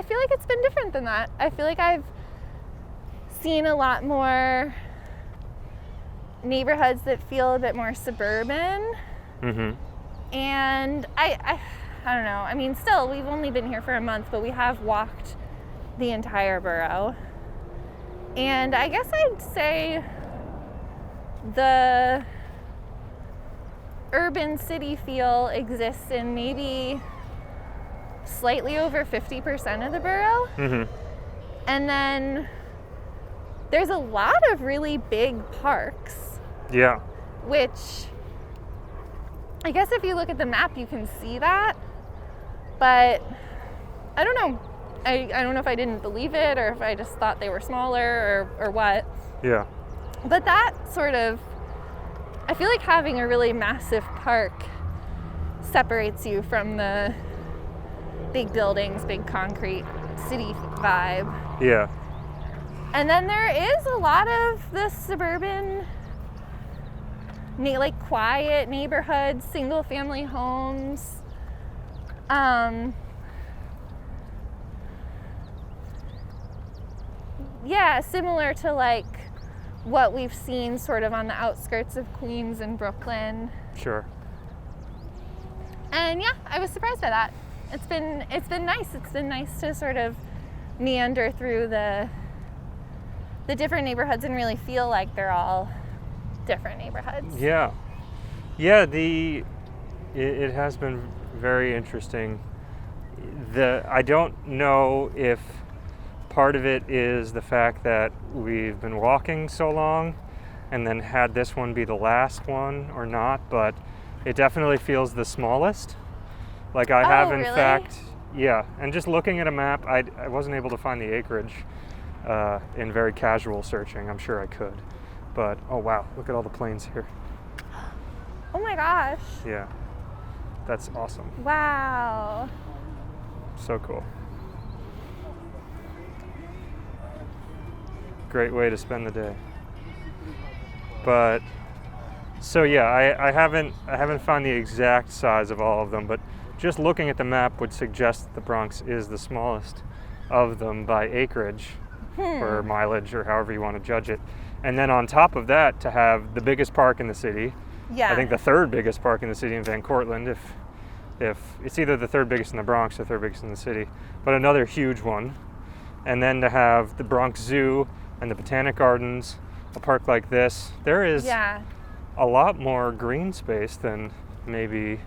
feel like it's been different than that. I feel like I've seen a lot more neighborhoods that feel a bit more suburban. Mm-hmm. And I don't know. I mean, still, we've only been here for a month, but we have walked the entire borough. And I guess I'd say the urban city feel exists in maybe slightly over 50% of the borough. Mm-hmm. And then there's a lot of really big parks, Yeah. which I guess if you look at the map, you can see that. But I don't know. I don't know if I didn't believe it or if I just thought they were smaller or what. Yeah. But that sort of, I feel like having a really massive park separates you from the big buildings, big concrete city vibe. Yeah. And then there is a lot of the suburban, like quiet neighborhoods, single family homes. Yeah, similar to like what we've seen sort of on the outskirts of Queens and Brooklyn. Sure. And yeah, I was surprised by that. It's been nice. It's been nice to sort of meander through the different neighborhoods and really feel like they're all different neighborhoods. Yeah. Yeah, it has been very interesting. I don't know if part of it is the fact that we've been walking so long and then had this one be the last one or not, but it definitely feels the smallest. Like I have in really? fact, yeah, and just looking at a map, I wasn't able to find the acreage in very casual searching. I'm sure I could, but oh wow, look at all the planes here. Oh my gosh. Yeah, that's awesome. Wow. So cool. Great way to spend the day. But so yeah, I haven't found the exact size of all of them, but just looking at the map would suggest that the Bronx is the smallest of them by acreage or mileage or however you want to judge it. And then on top of that, to have the biggest park in the city. Yeah. I think the third biggest park in the city in Van Cortlandt, if it's either the third biggest in the Bronx or the third biggest in the city, but another huge one. And then to have the Bronx Zoo and the Botanic Gardens, a park like this, there is a lot more green space than maybe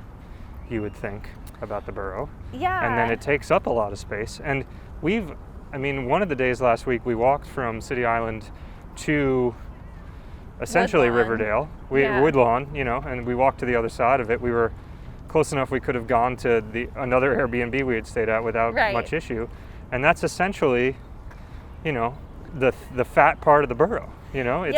you would think about the borough. Yeah. And then it takes up a lot of space. And one of the days last week we walked from City Island to essentially Woodlawn. Riverdale. Yeah. Woodlawn, and we walked to the other side of it. We were close enough we could have gone to another Airbnb we had stayed at without much issue. And that's essentially, the fat part of the borough. It's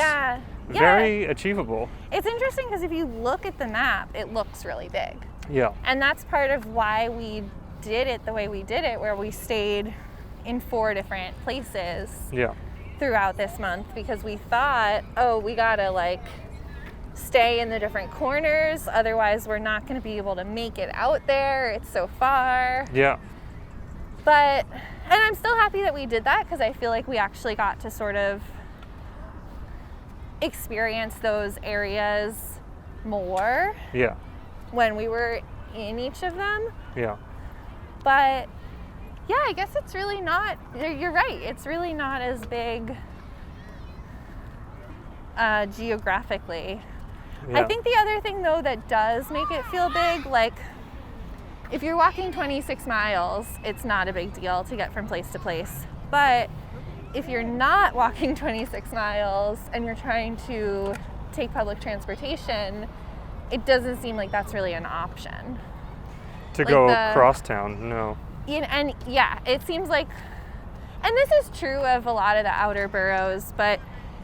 very achievable. It's interesting because if you look at the map, it looks really big. Yeah. And that's part of why we did it the way we did it, where we stayed in 4 different places throughout this month, because we thought, we gotta stay in the different corners, otherwise we're not gonna be able to make it out there. It's so far. Yeah. And I'm still happy that we did that, because I feel like we actually got to sort of experience those areas more when we were in each of them. Yeah. But yeah, I guess it's really not, you're right, it's really not as big geographically. Yeah. I think the other thing though that does make it feel big, if you're walking 26 miles, it's not a big deal to get from place to place. But if you're not walking 26 miles and you're trying to take public transportation, it doesn't seem like that's really an option. To go across town, no. And yeah, it seems like, and this is true of a lot of the outer boroughs, but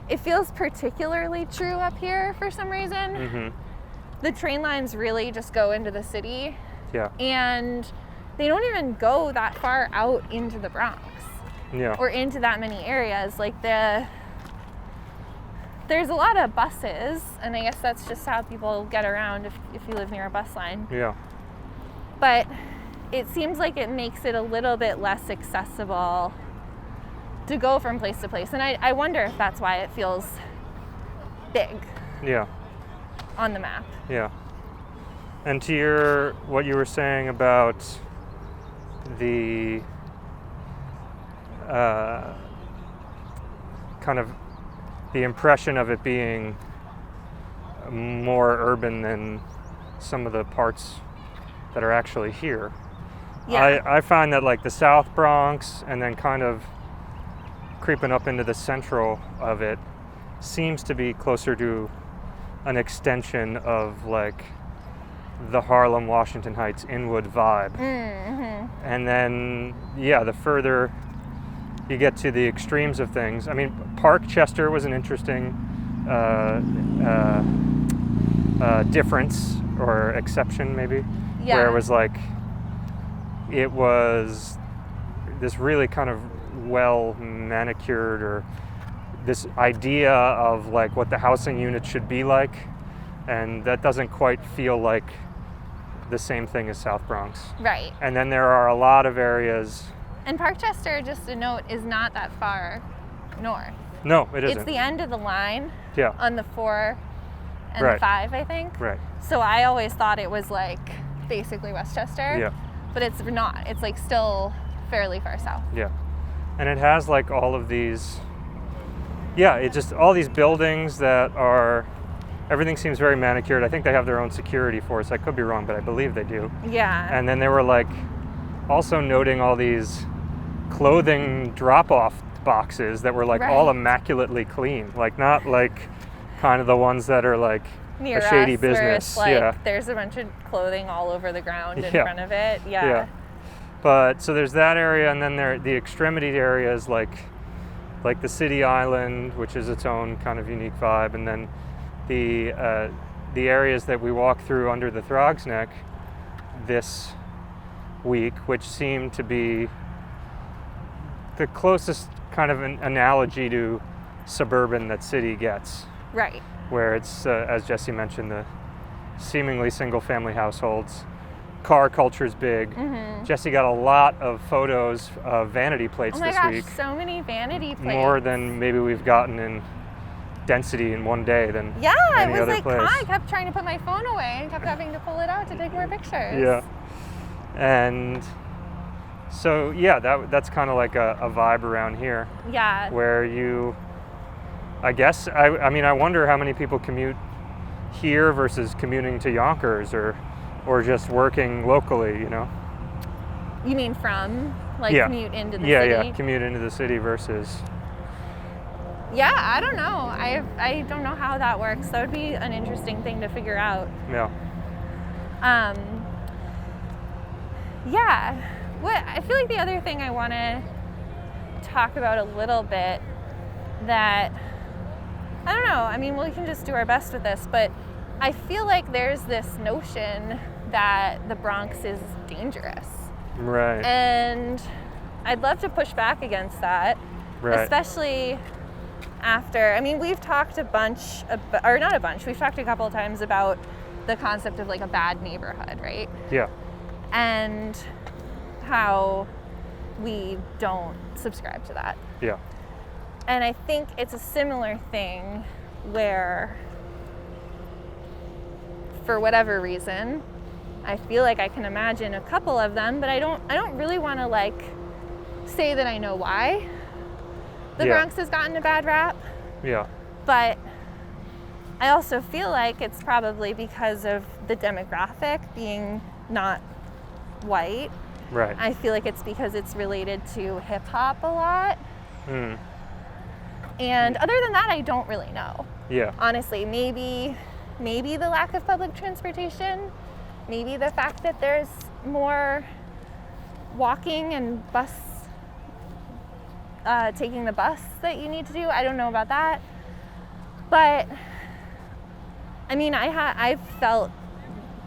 it feels particularly true up here for some reason. Mm-hmm. The train lines really just go into the city. Yeah. And they don't even go that far out into the Bronx. Yeah. Or into that many areas. There's a lot of buses, and I guess that's just how people get around if you live near a bus line. Yeah. But it seems like it makes it a little bit less accessible to go from place to place. And I wonder if that's why it feels big. Yeah. On the map. Yeah. And to what you were saying about the kind of the impression of it being more urban than some of the parts that are actually here. Yeah. I find that the South Bronx and then kind of creeping up into the central of it seems to be closer to an extension of the Harlem, Washington Heights, Inwood vibe. Mm-hmm. And then, the further you get to the extremes of things. I mean, Parkchester was an interesting difference or exception, maybe. Yeah. Where it was this really kind of well manicured, or this idea of what the housing unit should be like. And that doesn't quite feel like the same thing as South Bronx. Right. And then there are a lot of areas. And Parkchester, just a note, is not that far north. No, it isn't. It's the end of the line. Yeah. On the 4 and the 5, I think. Right. So I always thought it was basically Westchester. Yeah. But it's not. It's still fairly far south. Yeah. And it has all of these, it just, all these buildings that are, everything seems very manicured. I think they have their own security force. I could be wrong, but I believe they do. Yeah. And then they were also noting all these clothing drop-off boxes that were all immaculately clean. Not kind of the ones that are like near a shady us, where business. it's like Yeah. there's a bunch of clothing all over the ground in Yeah. front of it. Yeah. But so there's that area, and then the extremity areas like the city island, which is its own kind of unique vibe, and then the areas that we walk through under the Throgs Neck this week, which seem to be the closest kind of an analogy to suburban that city gets. Right. Where it's, as Jessi mentioned, the seemingly single-family households. Car culture's big. Mm-hmm. Jessi got a lot of photos of vanity plates this week. So many vanity plates. More than maybe we've gotten in density in one day than it any was other like place. I kept trying to put my phone away and kept having to pull it out to take more pictures. Yeah. And so, yeah, that's kind of like a vibe around here. Yeah. Where you, I guess, I mean, I wonder how many people commute here versus commuting to Yonkers or just working locally, you know? You mean from, like, commute into the city? Yeah, commute into the city versus... Yeah, I don't know. I don't know how that works. That would be an interesting thing to figure out. Yeah. Yeah. What I feel like the other thing I want to talk about a little bit that, I don't know, I mean, we can just do our best with this, but I feel like there's this notion that the Bronx is dangerous. Right. And I'd love to push back against that, especially after, I mean, we've talked we've talked a couple of times about the concept of like a bad neighborhood, right? Yeah. And how we don't subscribe to that. Yeah. And I think it's a similar thing where, for whatever reason, I feel like I can imagine a couple of them, but I don't really want to like say that I know why the Bronx has gotten a bad rap. Yeah. But I also feel like it's probably because of the demographic being not white. Right. I feel like it's because it's related to hip hop a lot. Mm. And other than that, I don't really know. Yeah. Honestly, maybe the lack of public transportation, maybe the fact that there's more walking and taking the bus that you need to do. I don't know about that. But I mean, I've felt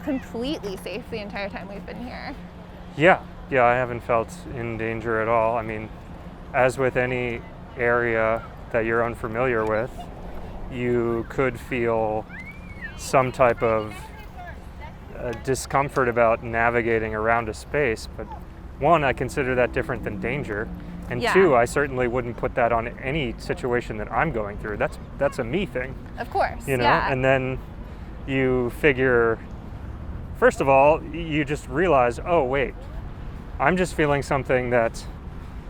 completely safe the entire time we've been here. Yeah, I haven't felt in danger at all. I mean, as with any area that you're unfamiliar with, you could feel some type of discomfort about navigating around a space. But one, I consider that different than danger. And two, I certainly wouldn't put that on any situation that I'm going through. That's a me thing. Of course, you know? And then you figure, first of all, you just realize, oh, wait, I'm just feeling something that,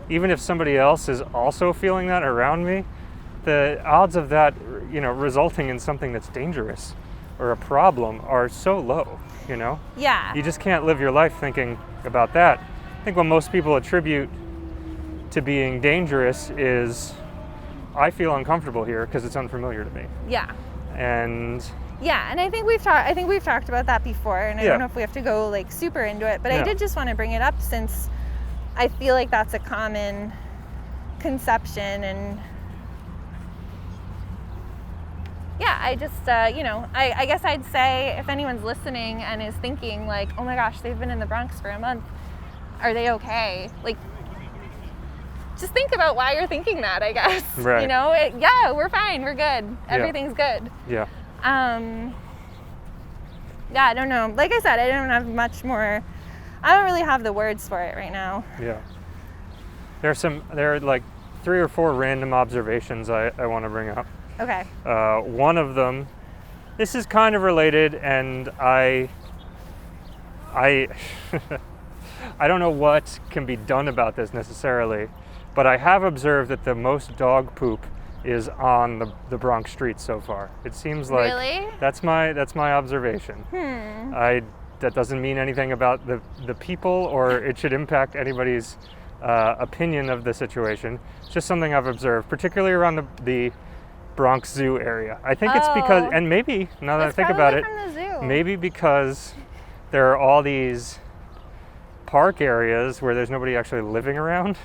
even if somebody else is also feeling that around me, the odds of that, you know, resulting in something that's dangerous or a problem are so low, you know? Yeah. You just can't live your life thinking about that. I think what most people attribute to being dangerous is, I feel uncomfortable here because it's unfamiliar to me. Yeah. And I think we've talked about that before, and I don't know if we have to go like super into it, but I did just want to bring it up since I feel like that's a common conception. And I just I guess I'd say, if anyone's listening and is thinking like, oh my gosh, they've been in the Bronx for a month, are they okay? Like, just think about why you're thinking that, I guess. Right. You know, we're fine, we're good, everything's good. Yeah. I don't know. Like I said, I don't have much more. I don't really have the words for it right now. Yeah. There are like 3 or 4 random observations I want to bring up. Okay. One of them, this is kind of related, and I don't know what can be done about this necessarily, but I have observed that the most dog poop is on the Bronx streets so far. It seems like really? That's my observation. That doesn't mean anything about the people, or it should impact anybody's opinion of the situation. It's just something I've observed, particularly around the Bronx Zoo area. I think it's because, and maybe, now that I think about it, from the zoo. maybe because there are all these park areas where there's nobody actually living around,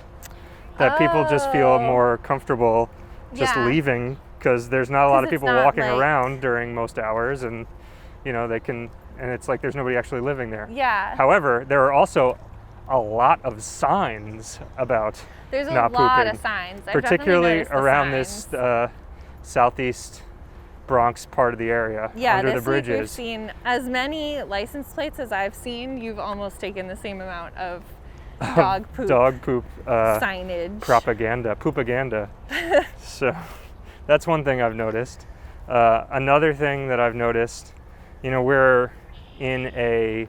that people just feel more comfortable just leaving, because there's not a lot of people walking around during most hours, and they can, and it's like there's nobody actually living there. Yeah. However, there are also a lot of signs about there's not a lot pooping, of signs. particularly around this southeast Bronx part of the area, under the bridges. We've seen as many license plates as I've seen. You've almost taken the same amount of dog poop signage, poopaganda. So that's one thing I've noticed. Another thing that I've noticed, we're in a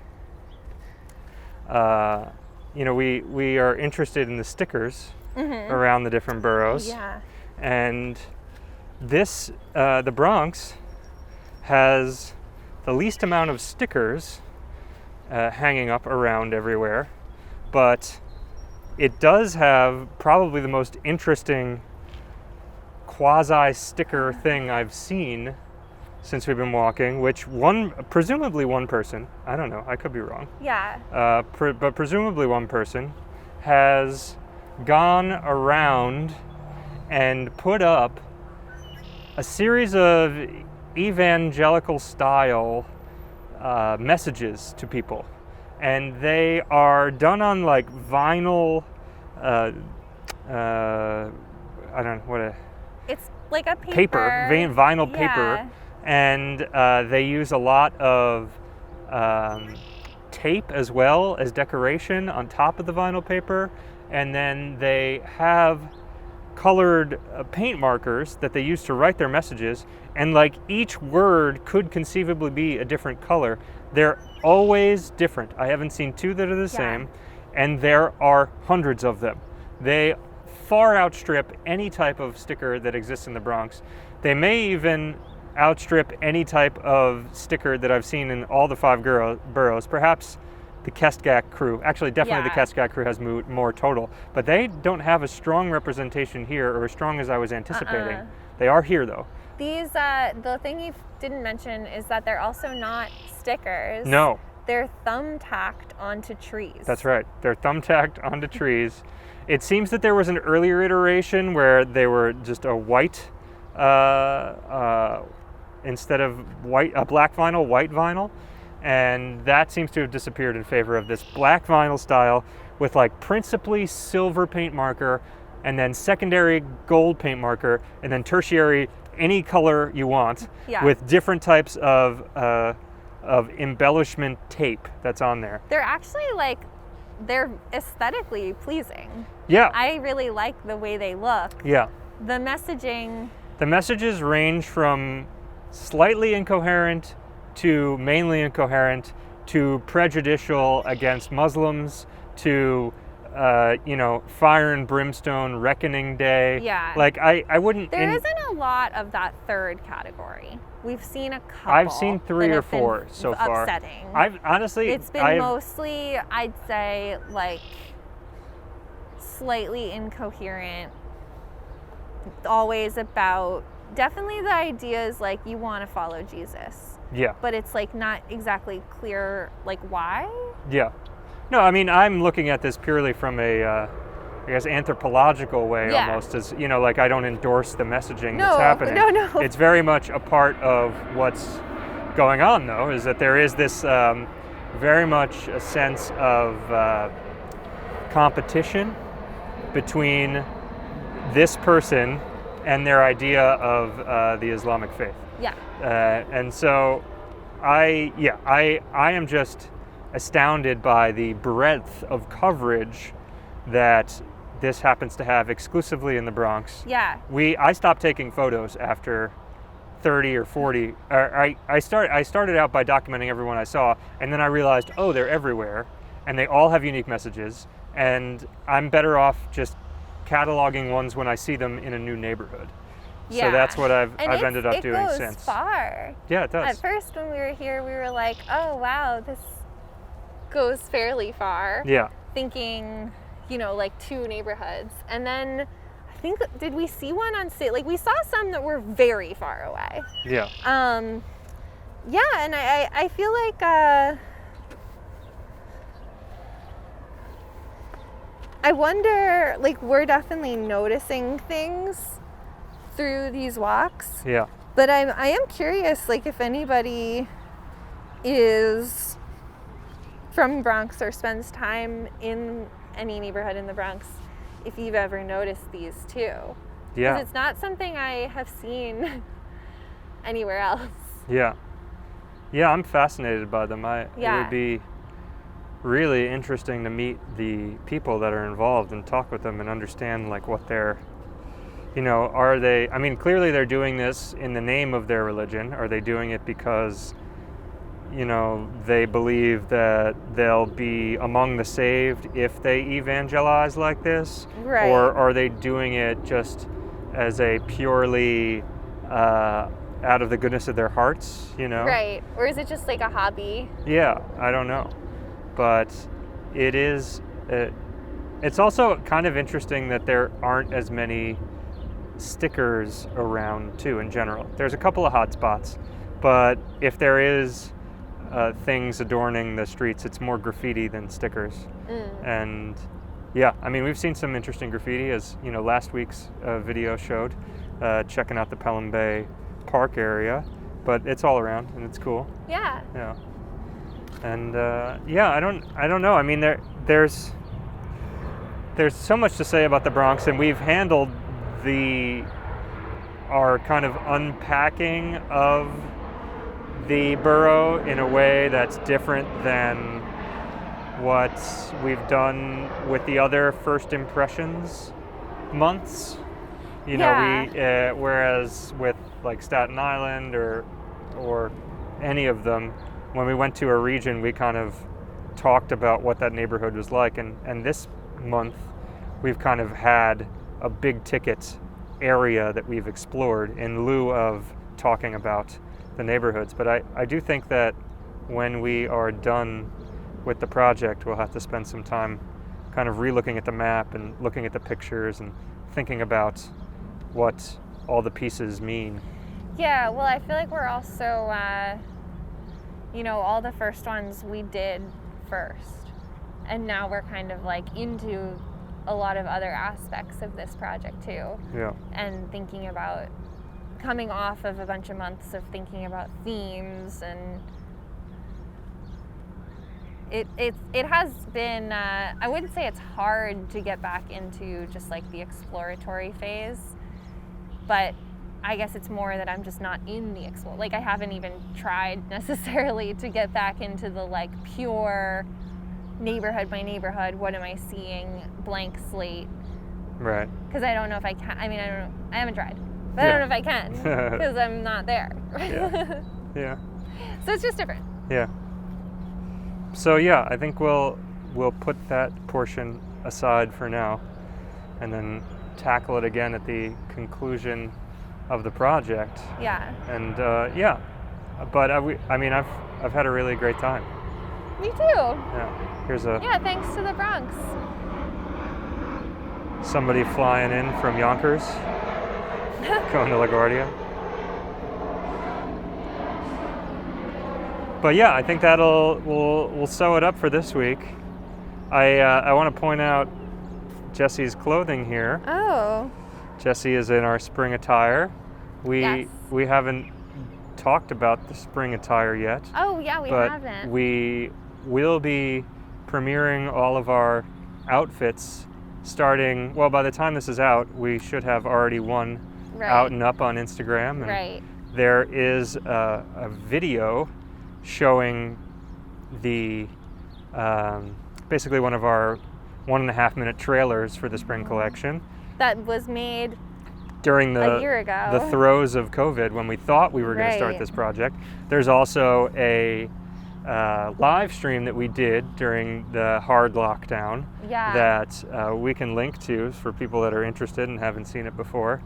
we are interested in the stickers around the different boroughs. Yeah. And this, the Bronx, has the least amount of stickers hanging up around everywhere, but it does have probably the most interesting quasi-sticker thing I've seen since we've been walking, which presumably one person, I don't know, I could be wrong. Yeah. But presumably one person has gone around and put up a series of evangelical style messages to people. And they are done on like vinyl, I don't know what it's like a paper. Vinyl paper. And they use a lot of tape as well as decoration on top of the vinyl paper. And then they have colored paint markers that they use to write their messages. And like each word could conceivably be a different color. They're always different. I haven't seen two that are the same. And there are hundreds of them. They far outstrip any type of sticker that exists in the Bronx. They may even outstrip any type of sticker that I've seen in all the 5 boroughs. Perhaps the Kestgak crew. Actually, definitely the Kestgak crew has more total. But they don't have a strong representation here, or as strong as I was anticipating. They are here, though. These, the thing you didn't mention is that they're also not stickers. No. They're thumbtacked onto trees. That's right. They're thumbtacked onto trees. It seems that there was an earlier iteration where they were just a white, instead of black vinyl, white vinyl. And that seems to have disappeared in favor of this black vinyl style with like principally silver paint marker, and then secondary gold paint marker, and then tertiary any color you want, with different types of embellishment tape that's on there. They're actually they're aesthetically pleasing. Yeah. I really like the way they look. Yeah. The messages range from slightly incoherent to mainly incoherent to prejudicial against Muslims to fire and brimstone, reckoning day. Yeah. Like I wouldn't. There isn't a lot of that third category. We've seen a couple. I've seen 3 or 4 so far. Upsetting. I've honestly. It's been mostly, I'd say, like slightly incoherent. Always about. Definitely the idea is like you want to follow Jesus. Yeah. But it's like not exactly clear like why. Yeah. No, I mean, I'm looking at this purely from a, anthropological way almost. As like I don't endorse the messaging that's happening. No. It's very much a part of what's going on, though, is that there is this very much a sense of competition between this person and their idea of the Islamic faith. Yeah. And so I am just astounded by the breadth of coverage that this happens to have exclusively in the Bronx. Yeah. I stopped taking photos after 30 or 40. I started out by documenting everyone I saw, and then I realized, they're everywhere, and they all have unique messages, and I'm better off just cataloging ones when I see them in a new neighborhood. Yeah. So that's what I've ended up doing since. It goes far. Yeah, it does. At first, when we were here, we were like, oh, wow, this goes fairly far. Yeah. Thinking, like 2 neighborhoods. And then I think, did we see one on state? Like, we saw some that were very far away. Yeah. Yeah, and I feel like I wonder, like, we're definitely noticing things through these walks. Yeah. But I am curious, like, if anybody is from Bronx or spends time in any neighborhood in the Bronx, if you've ever noticed these too. Yeah. Because it's not something I have seen anywhere else. Yeah. Yeah, I'm fascinated by them. It would be really interesting to meet the people that are involved and talk with them and understand, like, what they're, are they, I mean, clearly they're doing this in the name of their religion. Are they doing it because, they believe that they'll be among the saved if they evangelize like this? Right. Or are they doing it just as a purely out of the goodness of their hearts, Right. Or is it just like a hobby? Yeah, I don't know. But it is, it's also kind of interesting that there aren't as many stickers around too in general. There's a couple of hot spots, but if there is things adorning the streets, it's more graffiti than stickers. And yeah, I mean, we've seen some interesting graffiti, as last week's video showed, checking out the Pelham Bay Park area, but it's all around and it's cool. Yeah. Yeah. And I don't know. I mean, there's so much to say about the Bronx, and we've handled our kind of unpacking of the borough in a way that's different than what we've done with the other first impressions months. Whereas with like Staten Island or any of them, when we went to a region, we kind of talked about what that neighborhood was like. And this month, we've kind of had a big ticket area that we've explored in lieu of talking about the neighborhoods. But I do think that when we are done with the project, we'll have to spend some time kind of re-looking at the map and looking at the pictures and thinking about what all the pieces mean. Yeah, well, I feel like we're also, all the first ones we did first. And now we're kind of like into a lot of other aspects of this project too. Yeah. And thinking about coming off of a bunch of months of thinking about themes, and it has been, I wouldn't say it's hard to get back into just like the exploratory phase, but I guess it's more that I'm just not in the like I haven't even tried necessarily to get back into the like pure neighborhood by neighborhood, what am I seeing, blank slate. Right. Because I don't know if I can. I mean, I don't know. I haven't tried. But I don't know if I can because I'm not there. Yeah. Yeah. So it's just different. Yeah. So yeah, I think we'll put that portion aside for now, and then tackle it again at the conclusion of the project. Yeah. And but I've had a really great time. Me too. Yeah. Here's thanks to the Bronx. Somebody flying in from Yonkers, going to LaGuardia. But yeah, I think we'll sew it up for this week. I want to point out Jessi's clothing here. Oh. Jessi is in our spring attire. Yes. We haven't talked about the spring attire yet. Oh yeah, we haven't. But we will be premiering all of our outfits starting, well, by the time this is out, we should have already one out and up on Instagram. And there is a video showing the basically one of our 1.5 minute trailers for the spring collection. That was made during a year ago. The throes of COVID, when we thought we were going to start this project. There's also a live stream that we did during the hard lockdown that we can link to for people that are interested and haven't seen it before.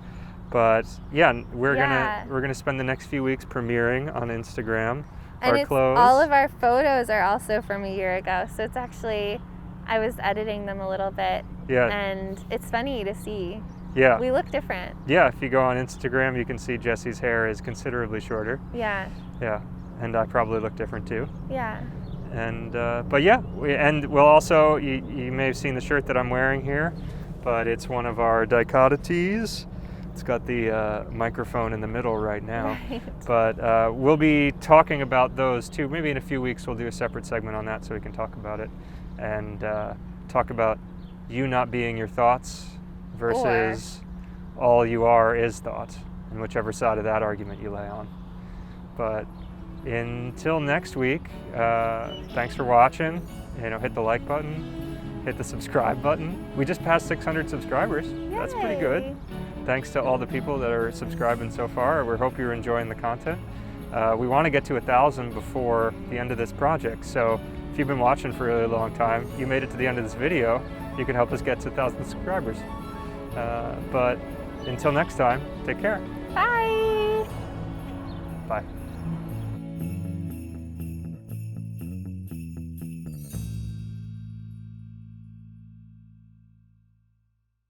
But yeah, we're gonna spend the next few weeks premiering on Instagram our clothes. All of our photos are also from a year ago, so it's actually, I was editing them a little bit, and it's funny to see Yeah. We look different. Yeah, if you go on Instagram, you can see Jessi's hair is considerably shorter. Yeah. Yeah, and I probably look different too. Yeah. And but yeah, we'll also, you may have seen the shirt that I'm wearing here, but it's one of our dichotta tees. It's got the microphone in the middle right now. Right. But we'll be talking about those too. Maybe in a few weeks we'll do a separate segment on that so we can talk about it and talk about you not being your thoughts versus all you are is thoughts, and whichever side of that argument you lay on. But until next week, thanks for watching. Hit the like button, hit the subscribe button. We just passed 600 subscribers. Yay. That's pretty good. Thanks to all the people that are subscribing so far. We hope you're enjoying the content. We want to get to 1,000 before the end of this project. So if you've been watching for a really long time, you made it to the end of this video, you can help us get to 1,000 subscribers. But until next time, take care. Bye. Bye.